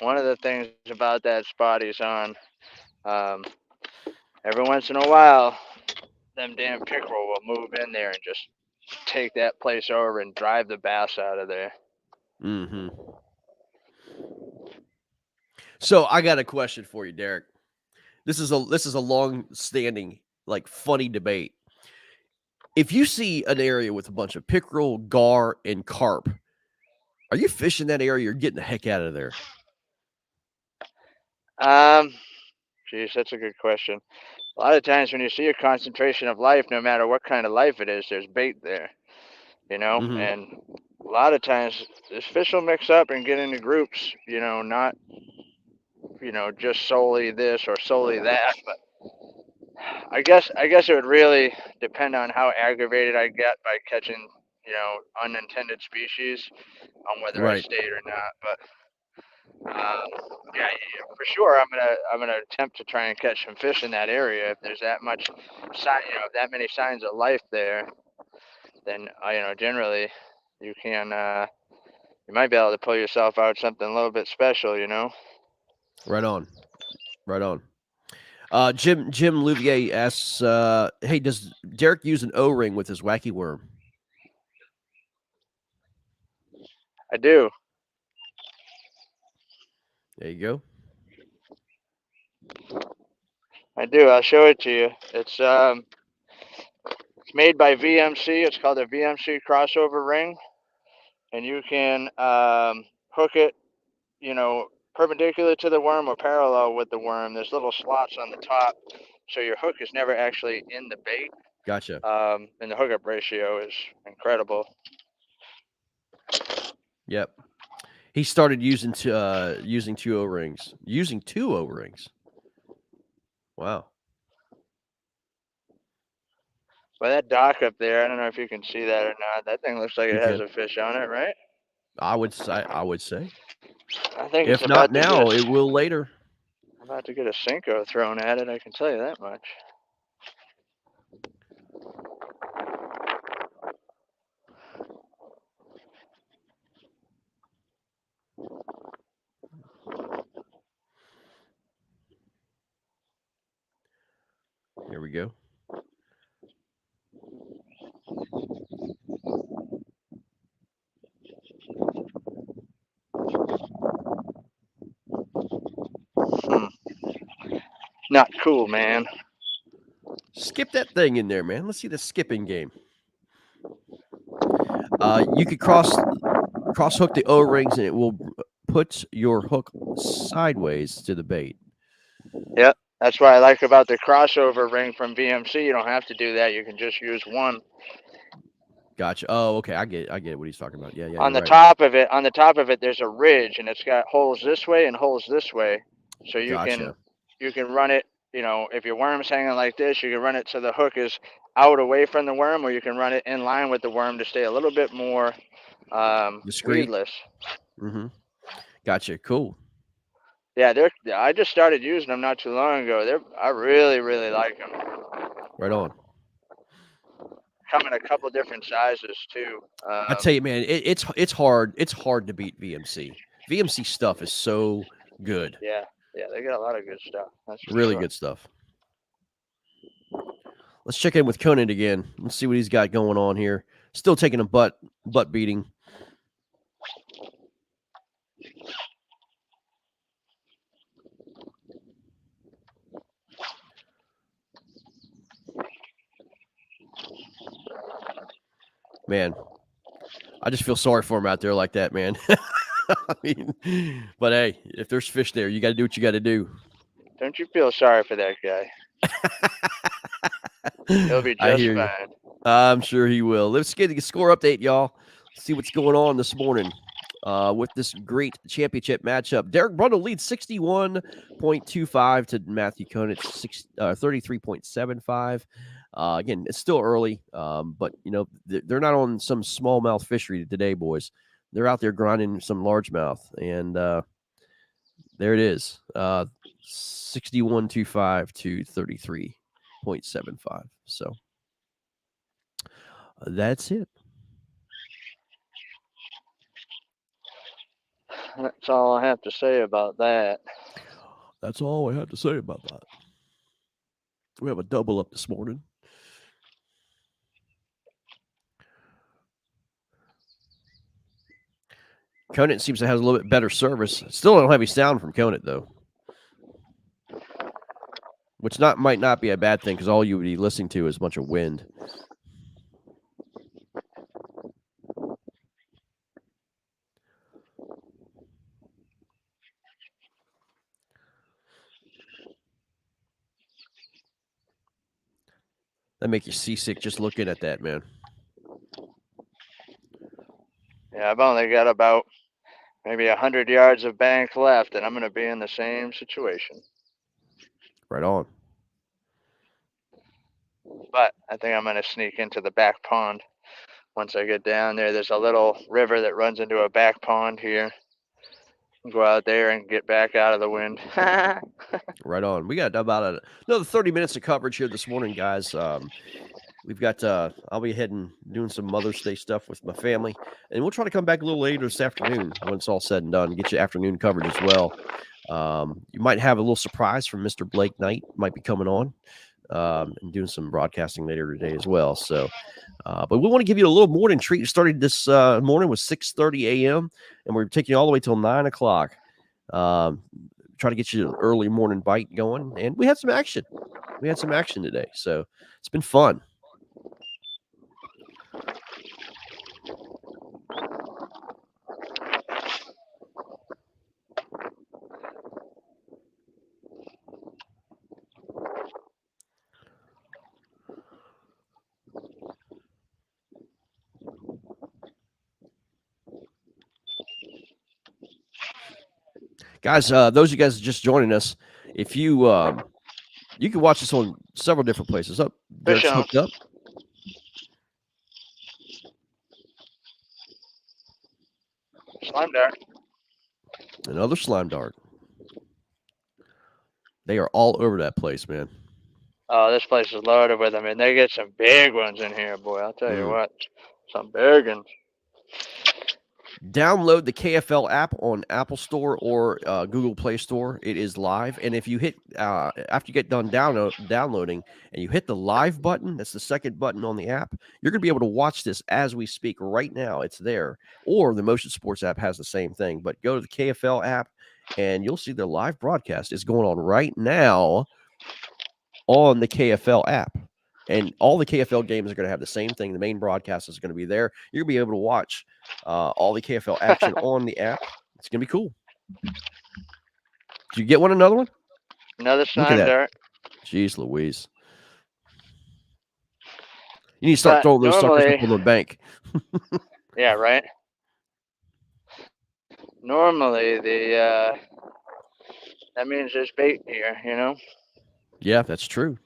One of the things about that spot he's on, every once in a while, them damn pickerel will move in there and just take that place over and drive the bass out of there. Mm-hmm. So I got a question for you, Derek. This is a long-standing, like, funny debate. If you see an area with a bunch of pickerel, gar, and carp, are you fishing that area or getting the heck out of there? Geez, that's a good question. A lot of times when you see a concentration of life, no matter what kind of life it is, there's bait there, Mm-hmm. and a lot of times this fish will mix up and get into groups, not, just solely this or solely that, but I guess it would really depend on how aggravated I get by catching, unintended species on whether I Right. stayed or not. But yeah, for sure, I'm gonna attempt to try and catch some fish in that area. If there's that much sign, that many signs of life there, then generally you can you might be able to pull yourself out something a little bit special. Right on. Right on. Jim Louvier asks, "Hey, does Derek use an O-ring with his wacky worm?" I do. There you go. I do. I'll show it to you. It's made by VMC. It's called a VMC crossover ring, and you can hook it, perpendicular to the worm or parallel with the worm. There's little slots on the top, so your hook is never actually in the bait. Gotcha. And the hookup ratio is incredible. Yep. He started using using two O-rings. Using two O-rings. Wow. Well, that dock up there, I don't know if you can see that or not. That thing looks like You it has can. a fish on it, right? I would say. I think it's If not about to get now, it will later. about to get a Senko thrown at it. I can tell you that much. Here we go. Not cool, man. Skip that thing in there, man. Let's see the skipping game. You could cross hook the O-rings and it will put your hook sideways to the bait. Yep. That's what I like about the crossover ring from VMC. You don't have to do that. You can just use one. Gotcha. Oh, okay. I get it. What he's talking about. Yeah, On you're the right. top of it, there's a ridge, and it's got holes this way and holes this way. So you Gotcha. can run it. If your worm's hanging like this, you can run it so the hook is out away from the worm, or you can run it in line with the worm to stay a little bit more Discreet. weedless. Mm-hmm. Gotcha. Cool. Yeah, I just started using them not too long ago. I really, really like them. Right on. come in a couple different sizes too. I tell you, man, it's hard. It's hard to beat VMC. VMC stuff is so good. Yeah, they got a lot of good stuff. That's for Really sure. good stuff. Let's check in with Conan again. Let's see what he's got going on here. Still taking a butt beating. Man, I just feel sorry for him out there like that, man. I mean, but hey, if there's fish there, you got to do what you got to do. Don't you feel sorry for that guy? He'll be I just hear you. fine. I'm sure he will. Let's get the score update, y'all. See what's going on this morning with this great championship matchup. Derek Brundle leads 61.25 to Matthew Cohn. It's 33.75. Again, it's still early, but you know they're not on some smallmouth fishery today, boys. They're out there grinding some largemouth, and there it is, 61.25 to 33.75. So that's it. That's all I have to say about that. That's all I have to say about that. We have a double up this morning. Conant seems to have a little bit better service. Still don't have any sound from Conant, though. Which might not be a bad thing, because all you would be listening to is a bunch of wind. That make you seasick just looking at that, man. Yeah, I've only got about maybe 100 yards of bank left, and I'm going to be in the same situation. Right on. But I think I'm going to sneak into the back pond once I get down there. There's a little river that runs into a back pond here. Go out there and get back out of the wind. Right on. We got about another 30 minutes of coverage here this morning, guys. We've got, I'll be heading doing some Mother's Day stuff with my family, and we'll try to come back a little later this afternoon when it's all said and done, get you afternoon coverage as well. You might have a little surprise from Mr. Blake Knight, might be coming on and doing some broadcasting later today as well. So, but we want to give you a little morning treat. It started this morning with 6:30 a.m., and we're taking you all the way till 9 o'clock. Try to get you an early morning bite going, and we had some action. We had some action today, so it's been fun. Guys, those of you guys just joining us, if you you can watch this on several different places. Up, Derek's hooked up. Slime dart. Another slime dart. They are all over that place, man. Oh, this place is loaded with them, and they get some big ones in here, boy. I'll tell you what, some big ones. Download the KFL app on Apple Store or Google Play Store. It is live, and if you hit after you get done downloading and you hit the live button, that's the second button on the app, you're going to be able to watch this as we speak right now. It's there, or the Motion Sports app has the same thing. But go to the KFL app, and you'll see the live broadcast is going on right now on the KFL app. And all the KFL games are going to have the same thing. The main broadcast is going to be there. You're going to be able to watch all the KFL action on the app. It's going to be cool. Did you get another one? Another slime dart. Jeez Louise. You need to start throwing those suckers up on the bank. Yeah, right? Normally, that means there's bait here, you know? Yeah, that's true.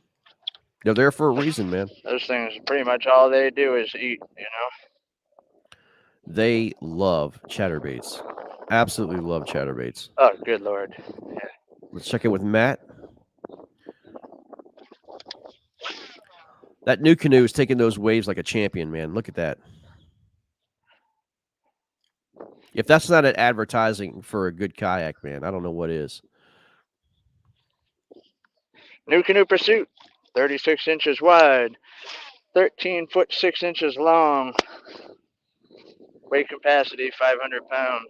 They're there for a reason, man. Those things, pretty much all they do is eat, you know? They love chatterbaits. Absolutely love chatterbaits. Oh, good Lord. Yeah. Let's check in with Matt. That new canoe is taking those waves like a champion, man. Look at that. If that's not an advertising for a good kayak, man, I don't know what is. New Canoe Pursuit, 36 inches wide, 13 foot 6 inches long, weight capacity 500 pounds.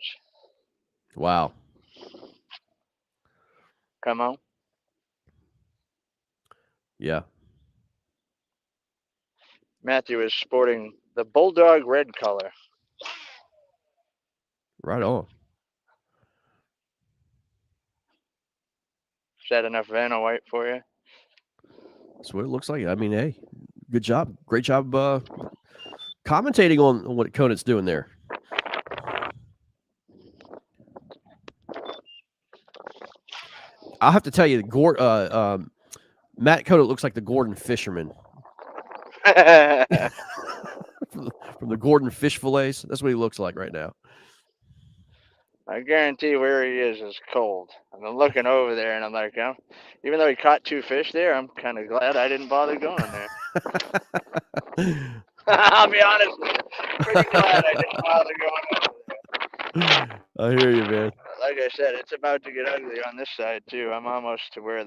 Wow. Come on. Yeah. Matthew is sporting the Bulldog red color. Right on. Is that enough Vanna White for you? That's what it looks like. I mean, hey, good job. Great job commentating on what Conant's doing there. I'll have to tell you, Matt Conant looks like the Gordon Fisherman from the Gordon Fish Fillets. That's what he looks like right now. I guarantee where he is cold. I'm looking over there and I'm like, even though he caught 2 fish there, I'm kind of glad I didn't bother going there. I'll be honest, pretty glad I didn't bother going over there. I hear you, man. Like I said, it's about to get ugly on this side too. I'm almost to where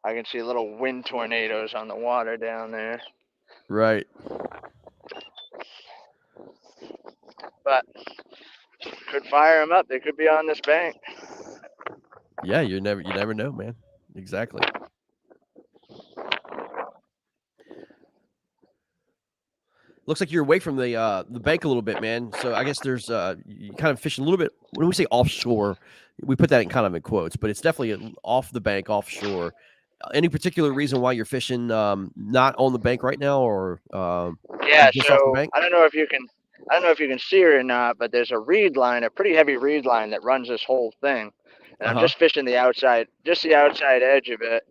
I can see little wind tornadoes on the water down there. Right. But could fire them up. They could be on this bank. Yeah, you never know, man. Exactly. Looks like you're away from the bank a little bit, man. So I guess there's you kind of fishing a little bit. When we say offshore, we put that in kind of in quotes, but it's definitely off the bank, offshore. Any particular reason why you're fishing not on the bank right now, or Yeah, just off the so bank? I don't know if you can see it or not, but there's a reed line, a pretty heavy reed line that runs this whole thing. And I'm just fishing the outside edge of it.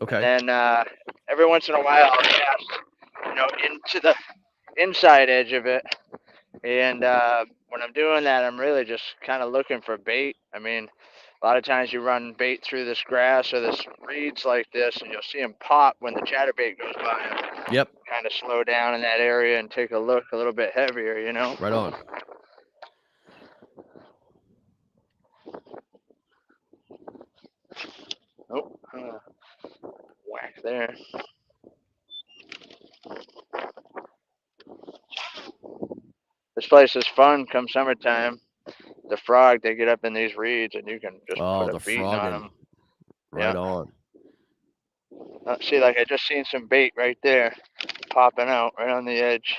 Okay. And then every once in a while I'll cast, into the inside edge of it. And when I'm doing that, I'm really just kind of looking for bait. I mean, a lot of times you run bait through this grass or this reeds like this, and you'll see them pop when the chatterbait goes by. Yep. Kind of slow down in that area and take a look a little bit heavier, Right on. Oh, whack there. This place is fun come summertime. The frog, they get up in these reeds and you can just put a the beating on frogging. them. Right on. See, like I just seen some bait right there popping out right on the edge.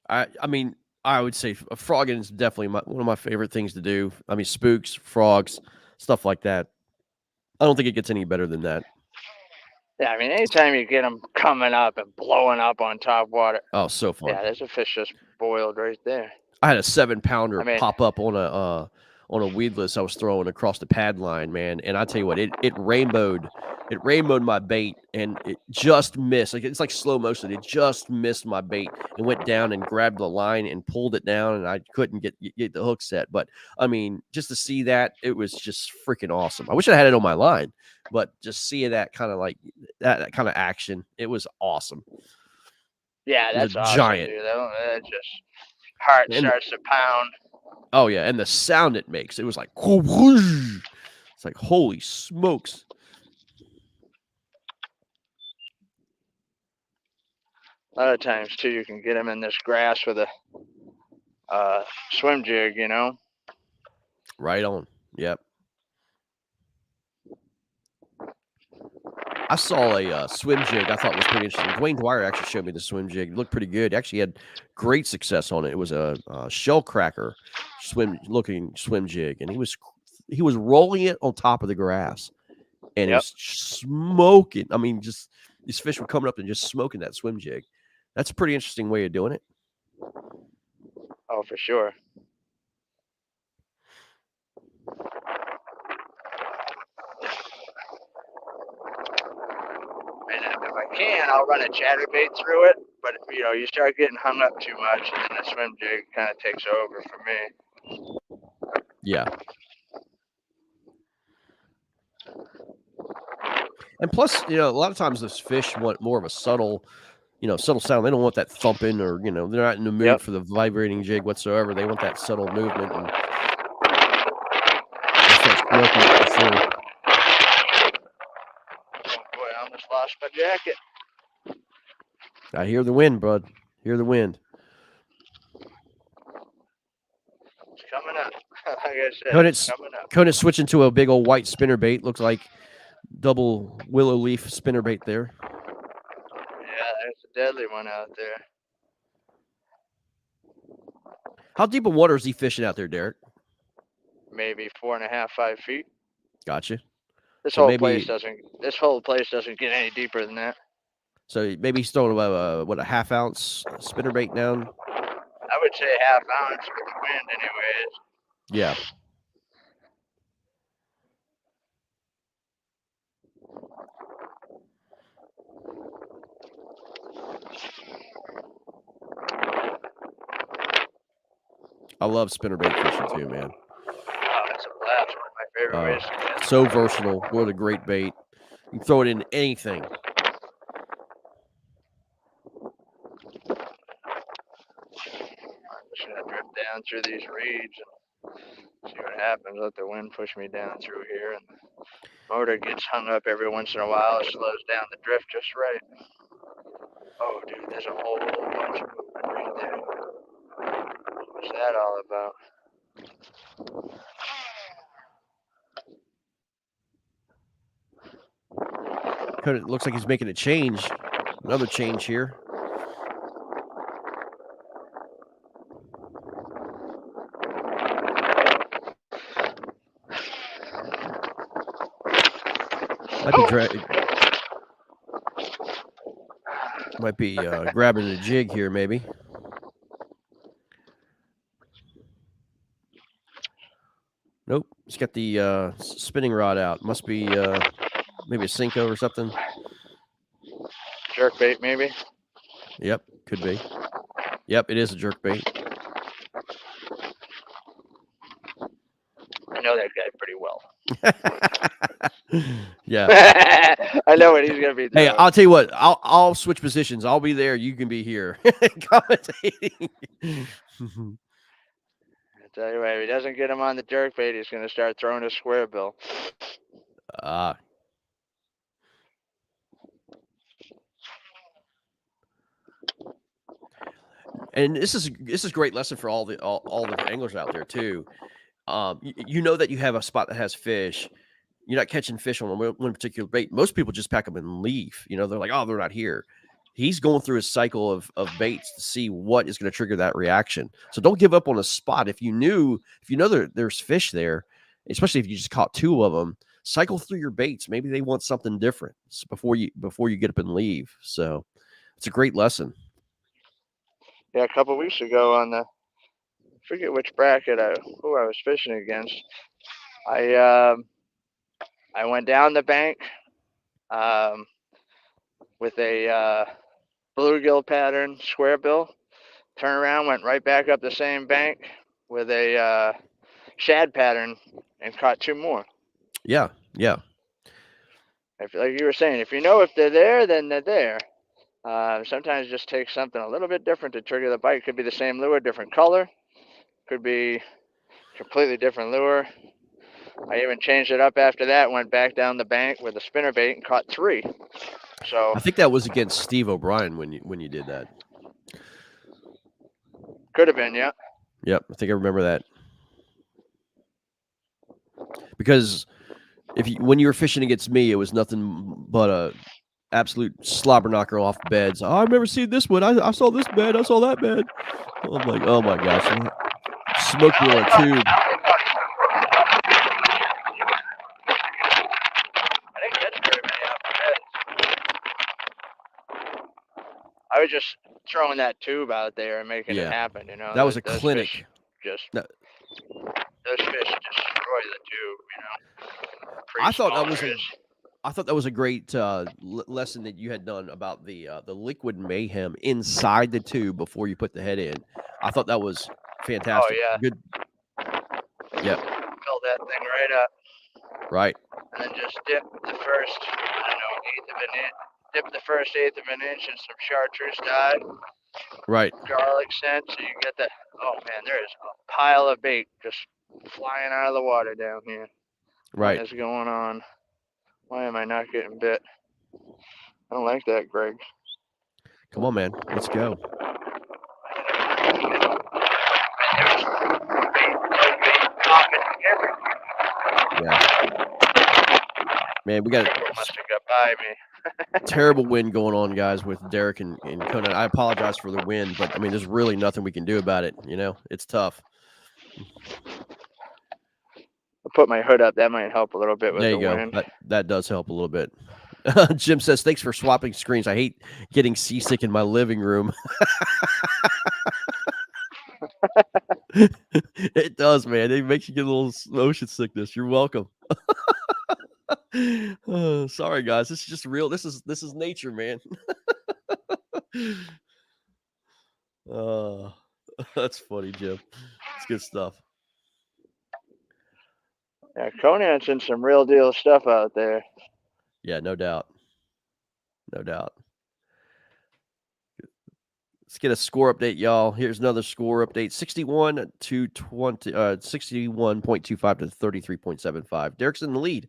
I mean, I would say frogging is definitely one of my favorite things to do. I mean, spooks, frogs, stuff like that. I don't think it gets any better than that. Yeah, I mean, anytime you get them coming up and blowing up on top water. Oh, so fun. Yeah, there's a fish just boiled right there. I had a 7-pounder pop up on a weedless I was throwing across the pad line, man. And I tell you what, it rainbowed my bait, and it just missed. Like, it's like slow motion. It just missed my bait and went down and grabbed the line and pulled it down, and I couldn't get the hook set. But I mean, just to see that, it was just freaking awesome. I wish I had it on my line, but just seeing that kind of like that kind of action, it was awesome. Yeah, that's awesome, giant. dude. That just heart starts to pound. Oh yeah, and the sound it makes, it was like, it's like, holy smokes. A lot of times too, you can get them in this grass with a swim jig, Right on. Yep. I saw a swim jig I thought was pretty interesting. Dwayne Dwyer actually showed me the swim jig. It looked pretty good. He actually had great success on it. It was a shell cracker looking swim jig, and he was rolling it on top of the grass, and it was smoking. I mean, just these fish were coming up and just smoking that swim jig. That's a pretty interesting way of doing it. Oh, for sure. And if I can, I'll run a chatterbait through it. But you start getting hung up too much, and then the swim jig kind of takes over for me. Yeah. And plus, a lot of times those fish want more of a subtle sound. They don't want that thumping or, they're not in the mood Yep. for the vibrating jig whatsoever. They want that subtle movement, and they start smoking it for sure. Oh boy, I almost lost my jacket. I hear the wind, bud. Hear the wind. It's coming up. Like I said, it's coming up. Conant's switching to a big old white spinnerbait. Looks like double willow leaf spinnerbait there. Yeah, there's a deadly one out there. How deep of water is he fishing out there, Derek? Maybe 4.5, 5 feet. Gotcha. This So whole maybe- place doesn't get any deeper than that. So maybe he's throwing a half ounce spinnerbait down. I would say half ounce with the wind, anyways. Yeah. I love spinnerbait fishing too, man. Oh, it's a blast. One of my favorite ways to fish. So versatile. What a great bait. You can throw it in anything. I'm just gonna drift down through these reeds and see what happens. Let the wind push me down through here, and the motor gets hung up every once in a while. It slows down the drift just right. Oh, dude, there's a whole bunch of movement right there. What's that all about? It looks like he's making a change. Another change here. Might be grabbing the jig here, maybe. Nope. He's got the spinning rod out. Must be maybe a Cinco or something. Jerk bait, maybe? Yep, could be. Yep, it is a jerk bait. I know that guy pretty well. Yeah. I know what he's gonna be doing. Hey, I'll tell you what. I'll switch positions. I'll be there. You can be here commentating. I tell you what, if he doesn't get him on the jerk bait, he's gonna start throwing a square bill. And this is a great lesson for all the anglers out there too. You know that you have a spot that has fish. You're not catching fish on one particular bait. Most people just pack them and leave. They're like, oh, they're not here. He's going through his cycle of baits to see what is going to trigger that reaction. So don't give up on a spot. If you know there's fish there, especially if you just caught 2 of them, cycle through your baits. Maybe they want something different before you get up and leave. So it's a great lesson. Yeah, a couple weeks ago on I forget which bracket who I was fishing against. I went down the bank with a bluegill pattern square bill. Turned around, went right back up the same bank with a shad pattern, and caught 2 more. Yeah. Like you were saying, if you know if they're there, then they're there. Sometimes it just takes something a little bit different to trigger the bite. Could be the same lure, different color. Could be completely different lure. I even changed it up after that. Went back down the bank with a spinnerbait and caught 3. So I think that was against Steve O'Brien when you did that. Could have been, yeah. Yep, I think I remember that. Because when you were fishing against me, it was nothing but a absolute slobber knocker off beds. Oh, I've never seen this one. I saw this bed. I saw that bed. I'm like, oh my gosh, smoked me on a tube. I didn't catch very many off the beds. I was just throwing that tube out there and making it happen. That was a clinic. Those fish destroy the tube. I thought that was a great lesson that you had done about the liquid mayhem inside the tube before you put the head in. I thought that was fantastic. Oh, yeah. Good. Yep. Fill that thing right up. Right. And then just dip the first, an inch, dip the first eighth of an inch in some chartreuse dye, Right. garlic scent, so you get that. Oh man, there is a pile of bait just flying out of the water down here. What Right. is going on? Why am I not getting bit? I don't like that, Greg. Come on, man. Let's go. Yeah. Man, we got Must have got by me. terrible wind going on, guys, with Derek and Conan. I apologize for the wind, but I mean, there's really nothing we can do about it. It's tough. I'll put my hood up. That might help a little bit with There the you go. wind. That does help a little bit. Jim says, thanks for swapping screens. I hate getting seasick in my living room. It does, man. It makes you get a little motion sickness. You're welcome. Sorry, guys. This is just real. This is nature, man. uh, that's funny, Jim. It's good stuff. Yeah, Conan's in some real deal stuff out there. Yeah, no doubt. No doubt. Let's get a score update, y'all. Here's another score update. 61 to 20, 61.25 to 33.75. Derek's in the lead.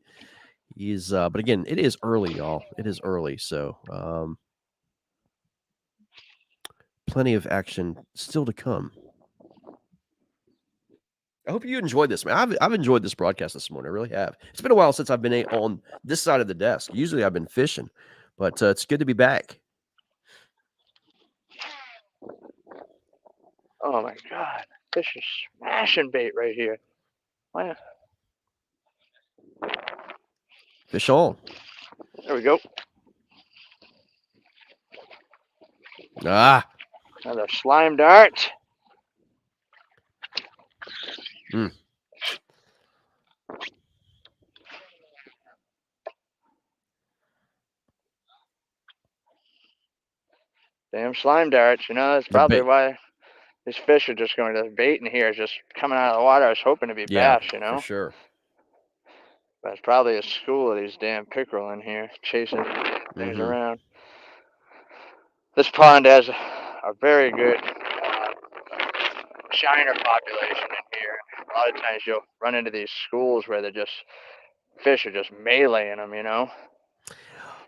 He's but again, it is early, y'all. It is early, so plenty of action still to come. I hope you enjoyed this, man. I've enjoyed this broadcast this morning. I really have. It's been a while since I've been on this side of the desk. Usually I've been fishing, but it's good to be back. Oh my God, fish is smashing bait right here. Wow. Fish on. There we go. Ah. Another slime dart. Hmm. Damn slime darts. That's The probably bait. why these fish are just going to the bait in here, just coming out of the water. I was hoping to be Yeah, bass, for sure. But it's probably a school of these damn pickerel in here chasing things around. This pond has a very good shiner population in here. A lot of times you'll run into these schools where fish are just meleeing them.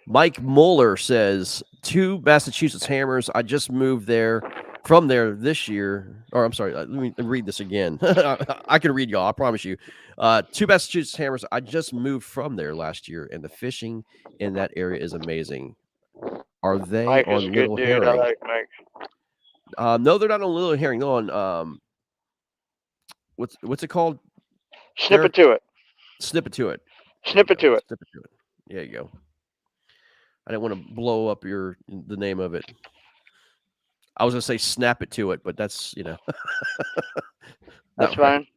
Mike Mueller says 2 Massachusetts hammers. I just moved from there this year. Or I'm sorry, let me read this again. I can read y'all. I promise you. 2 Massachusetts hammers. I just moved from there last year, and the fishing in that area is amazing. Are they Mike is on a good Little dude. Herring? I like Mike. No, they're not on Little Herring. They're on what's it called? Snip it to it. Snip it to it. Snip it to it. Snip it to it. There you go. I didn't want to blow up the name of it. I was gonna say snap it to it, but that's That's right. fine.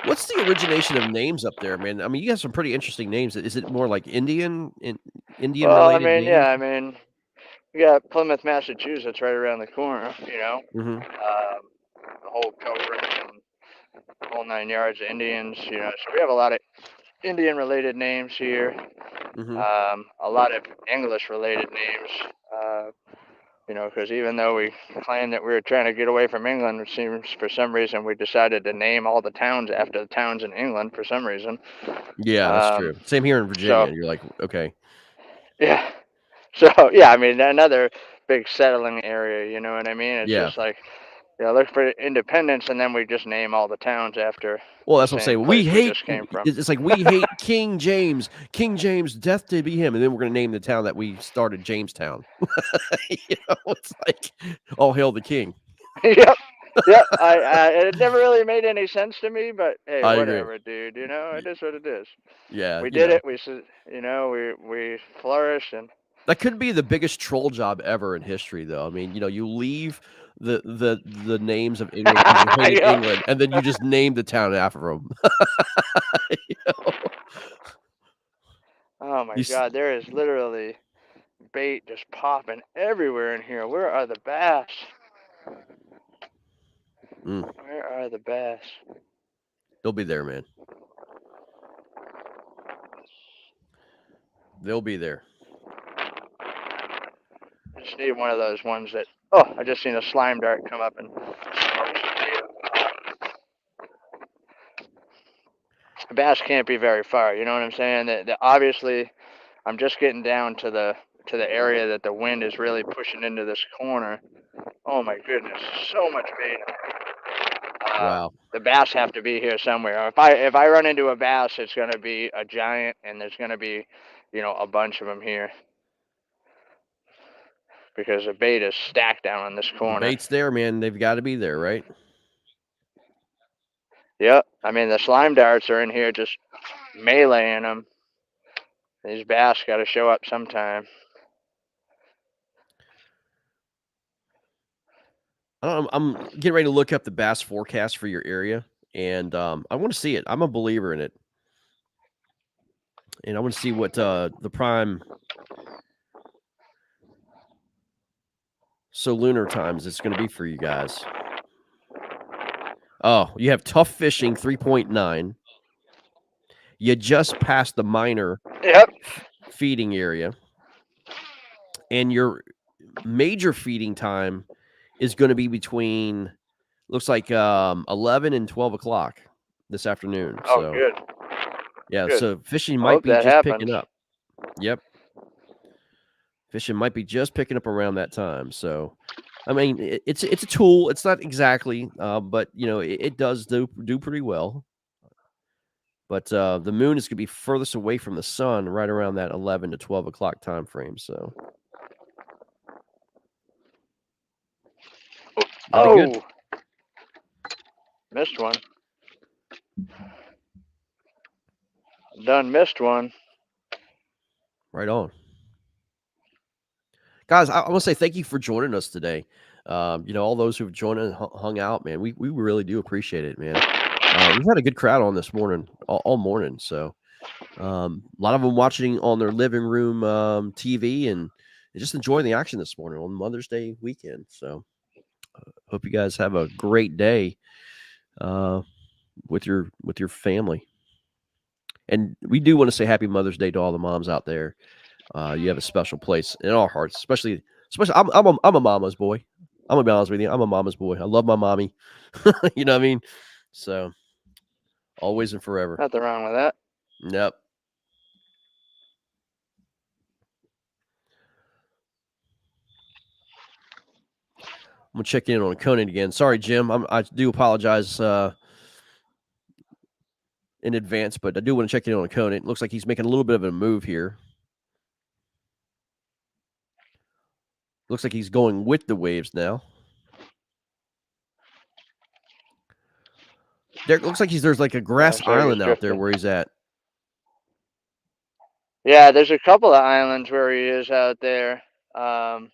What's the origination of names up there, man? I mean, you got some pretty interesting names. Is it more like Indian Well, I related mean, names? yeah, we got Plymouth, Massachusetts right around the corner, Mm-hmm. the whole Pilgrims and the whole 9 yards of Indians, so we have a lot of Indian related names here, Mm-hmm. a lot of English related names, because even though we claimed that we were trying to get away from England, it seems for some reason we decided to name all the towns after the towns in England for some reason. Yeah, that's true. Same here in Virginia. So, You're like, okay. yeah. So, yeah, I mean, another big settling area, you know what I mean? It's Yeah. just like, look for independence, and then we just name all the towns after Well, the that's what I'm same saying. place we just came from. It's like we hate King James. King James, death to be him. And then we're going to name the town that we started Jamestown. It's like, all hail the king. Yep. It never really made any sense to me, but hey, I whatever, agree. dude. It is what it is. Yeah, We did it. We we flourished, and that could be the biggest troll job ever in history, though. I mean, you leave the names of England because you hated yeah. England, and then you just name the town after them. Oh my You, God, there is literally bait just popping everywhere in here. Where are the bass? Where are the bass? They'll be there, man. They'll be there. I just need one of those ones that. Oh, I just seen a slime dart come up and. The bass can't be very far. You know what I'm saying? That obviously, I'm just getting down to the area that the wind is really pushing into this corner. Oh my goodness, so much bait. Wow. The bass have to be here somewhere. If I run into a bass, it's gonna be a giant, and there's gonna be, a bunch of them here because the bait is stacked down on this The corner. bait's there, man. They've got to be there, right? Yep. I mean, the slime darts are in here just meleeing them. These bass got to show up sometime. I'm getting ready to look up the bass forecast for your area, and I want to see it. I'm a believer in it, and I want to see what the prime lunar times it's going to be for you guys. Oh, you have tough fishing 3.9. You just passed the minor Yep. feeding area, and your major feeding time is going to be between looks like 11 and 12 o'clock this afternoon. Oh, So good. yeah, Good. so fishing I might hope be that just happens. picking up. Yep. Fishing might be just picking up around that time. So, I mean, it's a tool. It's not exactly, but it does do pretty well. But the moon is going to be furthest away from the sun, right around that 11 to 12 o'clock time frame. So, that'd be good. Oh, missed one. Done missed one. Right on. Guys, I want to say thank you for joining us today. All those who've joined and hung out, man, we really do appreciate it, man. We've had a good crowd on this morning, all morning. So, a lot of them watching on their living room TV and just enjoying the action this morning on Mother's Day weekend. So, hope you guys have a great day with your family. And we do want to say Happy Mother's Day to all the moms out there. You have a special place in our hearts, especially. I'm a mama's boy. I'm gonna be honest with you. I'm a mama's boy. I love my mommy. You know what I mean? So always and forever. Nothing wrong with that. Yep. I'm gonna check in on Conan again. Sorry, Jim. I do apologize in advance, but I do want to check in on Conan. It looks like he's making a little bit of a move here. Looks like he's going with the waves now. Derek, looks like there's like a grass island out there where he's at. Yeah, there's a couple of islands where he is out there. And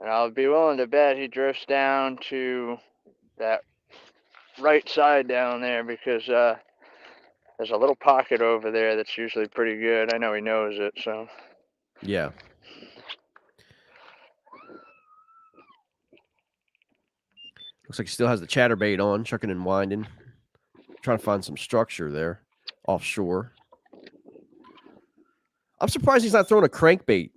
I'll be willing to bet he drifts down to that right side down there because there's a little pocket over there that's usually pretty good. I know he knows it, so. Yeah. Looks like he still has the chatterbait on, chucking and winding. Trying to find some structure there offshore. I'm surprised he's not throwing a crankbait.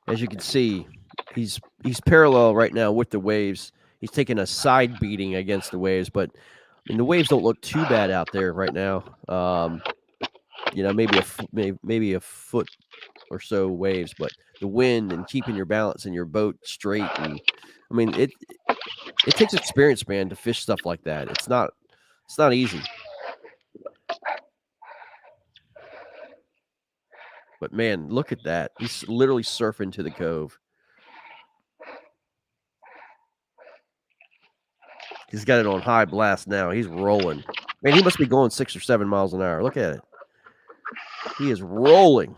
As you can see, he's parallel right now with the waves. He's taking a side beating against the waves, but I mean the waves don't look too bad out there right now. Maybe a foot or so waves, but the wind and keeping your balance and your boat straight, and I mean it takes experience, man, to fish stuff like that. It's not easy. But man, look at that. He's literally surfing to the cove. He's got it on high blast now. He's rolling. Man, he must be going 6 or 7 miles an hour. Look at it. He is rolling.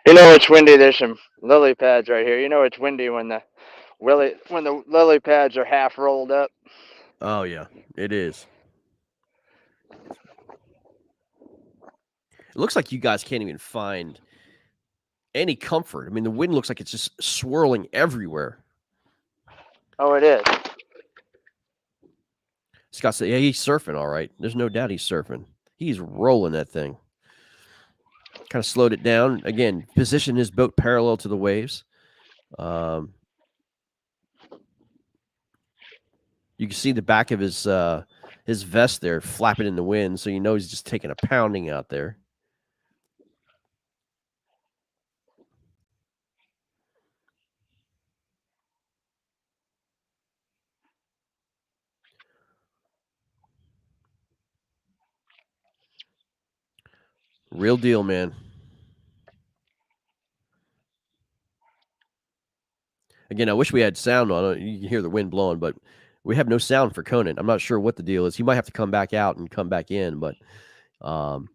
You know it's windy. There's some lily pads right here. You know it's windy when the lily pads are half rolled up. Oh yeah, it is. It looks like you guys can't even find any comfort. I mean, the wind looks like it's just swirling everywhere. Oh, it is. Scott said, "Yeah, he's surfing all right. There's no doubt he's surfing. He's rolling that thing. Kind of slowed it down again. Positioned his boat parallel to the waves. Um, you can see the back of his vest there flapping in the wind, so you know he's just taking a pounding out there. Real deal, man. Again, I wish we had sound on it. You can hear the wind blowing, but we have no sound for Conan. I'm not sure what the deal is. He might have to come back out and come back in, but um,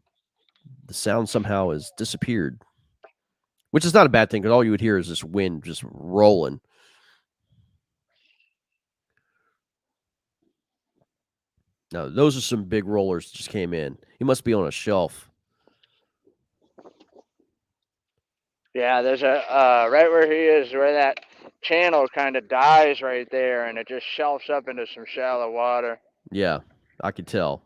the sound somehow has disappeared, which is not a bad thing because all you would hear is this wind just rolling. No, those are some big rollers that just came in. He must be on a shelf. Yeah, there's a right where he is, where that channel kind of dies right there, and it just shelves up into some shallow water. Yeah, I could tell.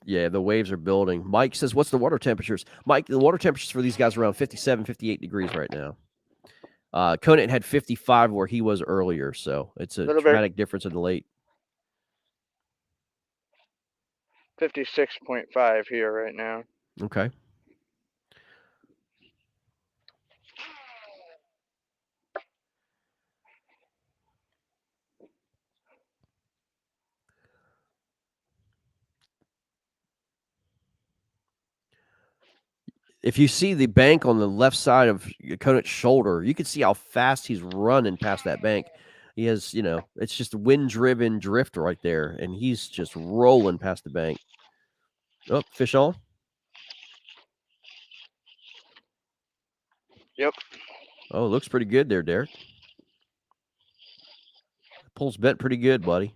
Yeah, the waves are building. Mike says, what's the water temperatures? Mike, the water temperatures for these guys are around 57, 58 degrees right now. Conan had 55 where he was earlier, so it's a Little bit, dramatic difference in the late. 56.5 here right now. Okay. If you see the bank on the left side of Conant's shoulder, you can see how fast he's running past that bank. He has, it's just a wind-driven drift right there, and he's just rolling past the bank. Oh, fish on. Yep. Oh, looks pretty good there, Derek. Pole's bent pretty good, buddy.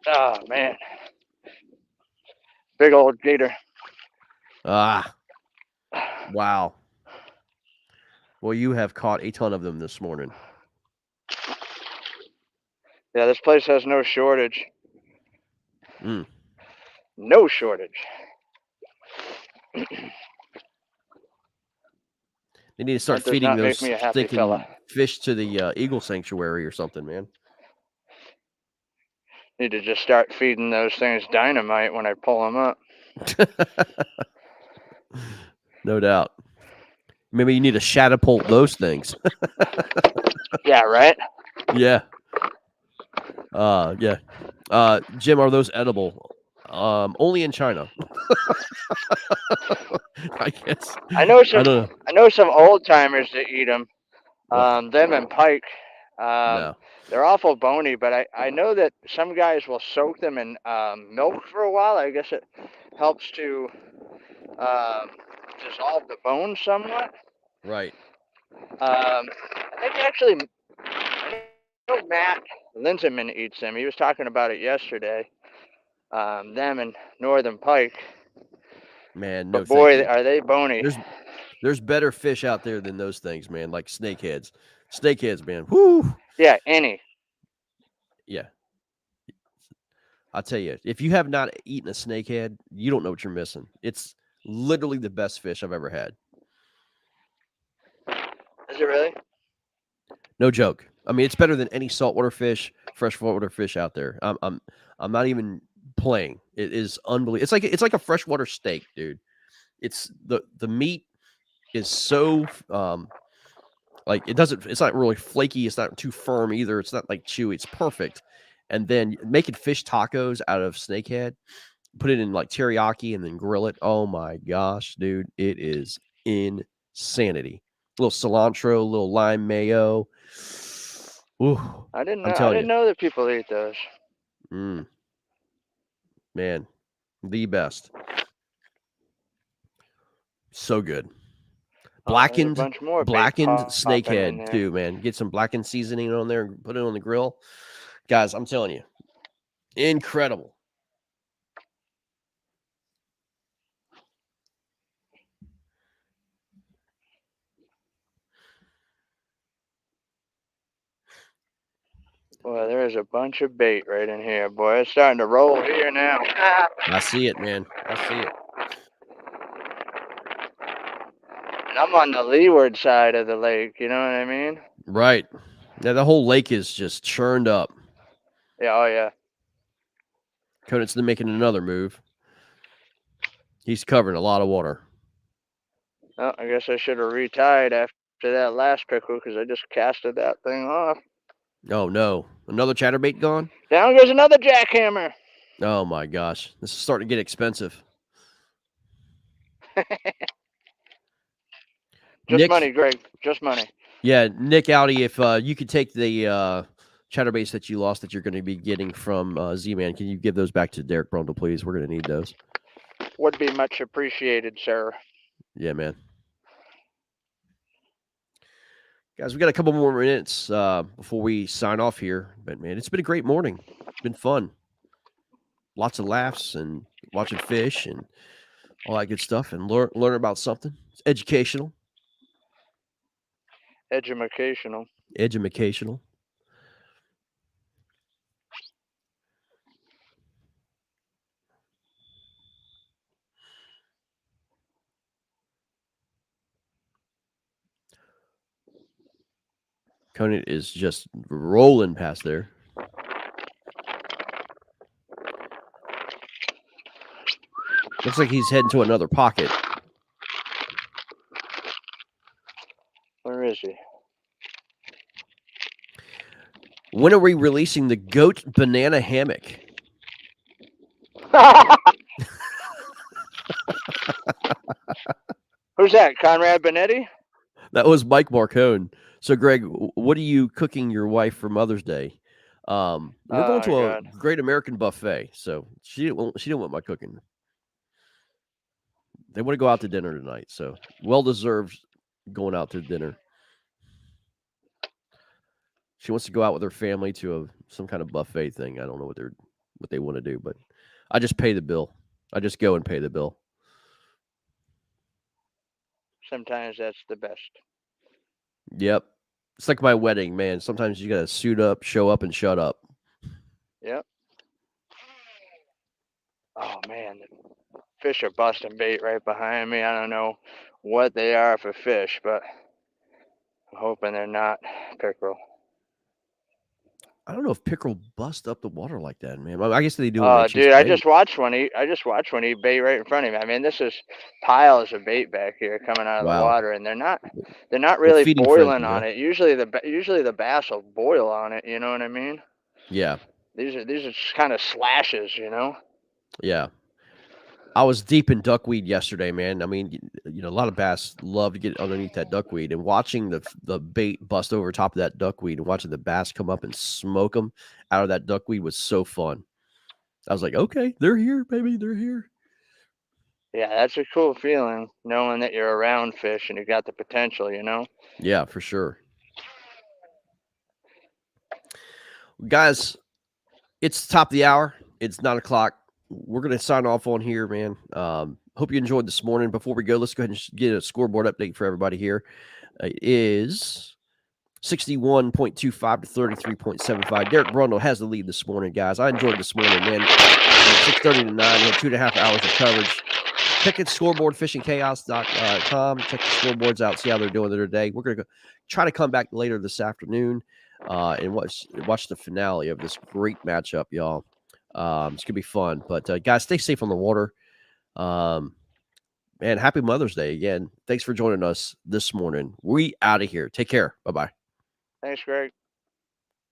Oh man, big old gator. Ah, wow. Well, you have caught a ton of them this morning. Yeah, this place has no shortage. Mm. No shortage. They need to start That does feeding not make those me a happy stinking fella. fish to the eagle sanctuary or something, man. Need to just start feeding those things dynamite when I pull them up. No doubt. Maybe you need to catapult those things. Yeah, right. Yeah. Yeah. Jim, are those edible? Only in China. I guess. I know some. I don't know. I know some old timers that eat them. Ugh, Them and pike. no. They're awful bony, but I know that some guys will soak them in milk for a while. I guess it helps to um, dissolve the bones somewhat. Right. I think actually, I know Matt Linseman eats them. He was talking about it yesterday. Them and northern pike. Man, no But thank boy, you. are they bony. There's better fish out there than those things, man, like snakeheads. Snakeheads, man. Whoo! Yeah, any. Yeah. I'll tell you, if you have not eaten a snakehead, you don't know what you're missing. It's literally the best fish I've ever had. Is it really? No joke. I mean, it's better than any saltwater fish, freshwater fish out there. I'm not even playing. It is unbelievable. It's like a freshwater steak, dude. It's the meat is so like it's not really flaky. It's not too firm either. It's not like chewy. It's perfect. And then making fish tacos out of snakehead, put it in like teriyaki and then grill it. Oh my gosh, dude, it is insanity. A little cilantro, a little lime mayo. Ooh, I didn't know. I'm I telling you. didn't know that people eat those. Mm. Man, the best. So good. Oh, there's a Blackened bunch more bait blackened popping in snakehead there. too, man. Get some blackened seasoning on there and put it on the grill. Guys, I'm telling you, incredible. Boy, there is a bunch of bait right in here, boy. It's starting to roll here now. I see it, man. I see it. And I'm on the leeward side of the lake, you know what I mean? Right. Now the whole lake is just churned up. Yeah, oh yeah. Conant's making another move. He's covering a lot of water. Oh, I guess I should have retied after that last pickle because I just casted that thing off. Oh no. Another chatterbait gone? Down goes another jackhammer. Oh my gosh. This is starting to get expensive. Just Nick, money, Greg. Just money. yeah, Nick Audi, if you could take the chatterbaits that you lost that you're going to be getting from Z-Man, can you give those back to Derek Brundle, please? We're going to need those. Would be much appreciated, sir. Yeah, man. Guys, we got a couple more minutes before we sign off here. But, man, it's been a great morning. It's been fun. Lots of laughs and watching fish and all that good stuff and learn about something. It's educational. Educational. Educational. Conant is just rolling past there. Looks like he's heading to another pocket. Where is he? When are we releasing the goat banana hammock? Who's that? Conrad Benetti? That was Mike Marcone. So, Greg, what are you cooking your wife for Mother's Day? We're going to a God. Great American buffet, so she didn't want my cooking. They want to go out to dinner tonight, so well deserved going out to dinner. She wants to go out with her family to some kind of buffet thing. I don't know what they want to do, but I just pay the bill. I just go and pay the bill. Sometimes that's the best. Yep. It's like my wedding, man. Sometimes you got to suit up, show up, and shut up. Yep. Oh, man. The fish are busting bait right behind me. I don't know what they are for fish, but I'm hoping they're not pickerel. I don't know if pickerel bust up the water like that, man. I guess they do. Oh, dude, I just watched one eat bait right in front of me. I mean, this is piles of bait back here coming out of the water, and they're not really boiling on it. Usually the bass will boil on it. You know what I mean? Yeah. These are just kind of slashes, you know. Yeah. I was deep in duckweed yesterday, man. I mean, a lot of bass love to get underneath that duckweed, and watching the bait bust over top of that duckweed and watching the bass come up and smoke them out of that duckweed was so fun. I was like, okay, they're here, baby, they're here. Yeah, that's a cool feeling, knowing that you're around fish and you got the potential, you know? Yeah, for sure. Guys, it's the top of the hour. It's 9 o'clock. We're going to sign off on here, man. Hope you enjoyed this morning. Before we go, let's go ahead and get a scoreboard update for everybody here. It is 61.25 to 33.75. Derek Brundle has the lead this morning, guys. I enjoyed this morning, man. 6:30 to 9. We had 2.5 hours of coverage. Check it, scoreboardfishingchaos.com. Check the scoreboards out, see how they're doing today. We're going to try to come back later this afternoon and watch the finale of this great matchup, y'all. It's going to be fun. But, guys, stay safe on the water. Man, happy Mother's Day again. Thanks for joining us this morning. We out of here. Take care. Bye-bye. Thanks, Greg.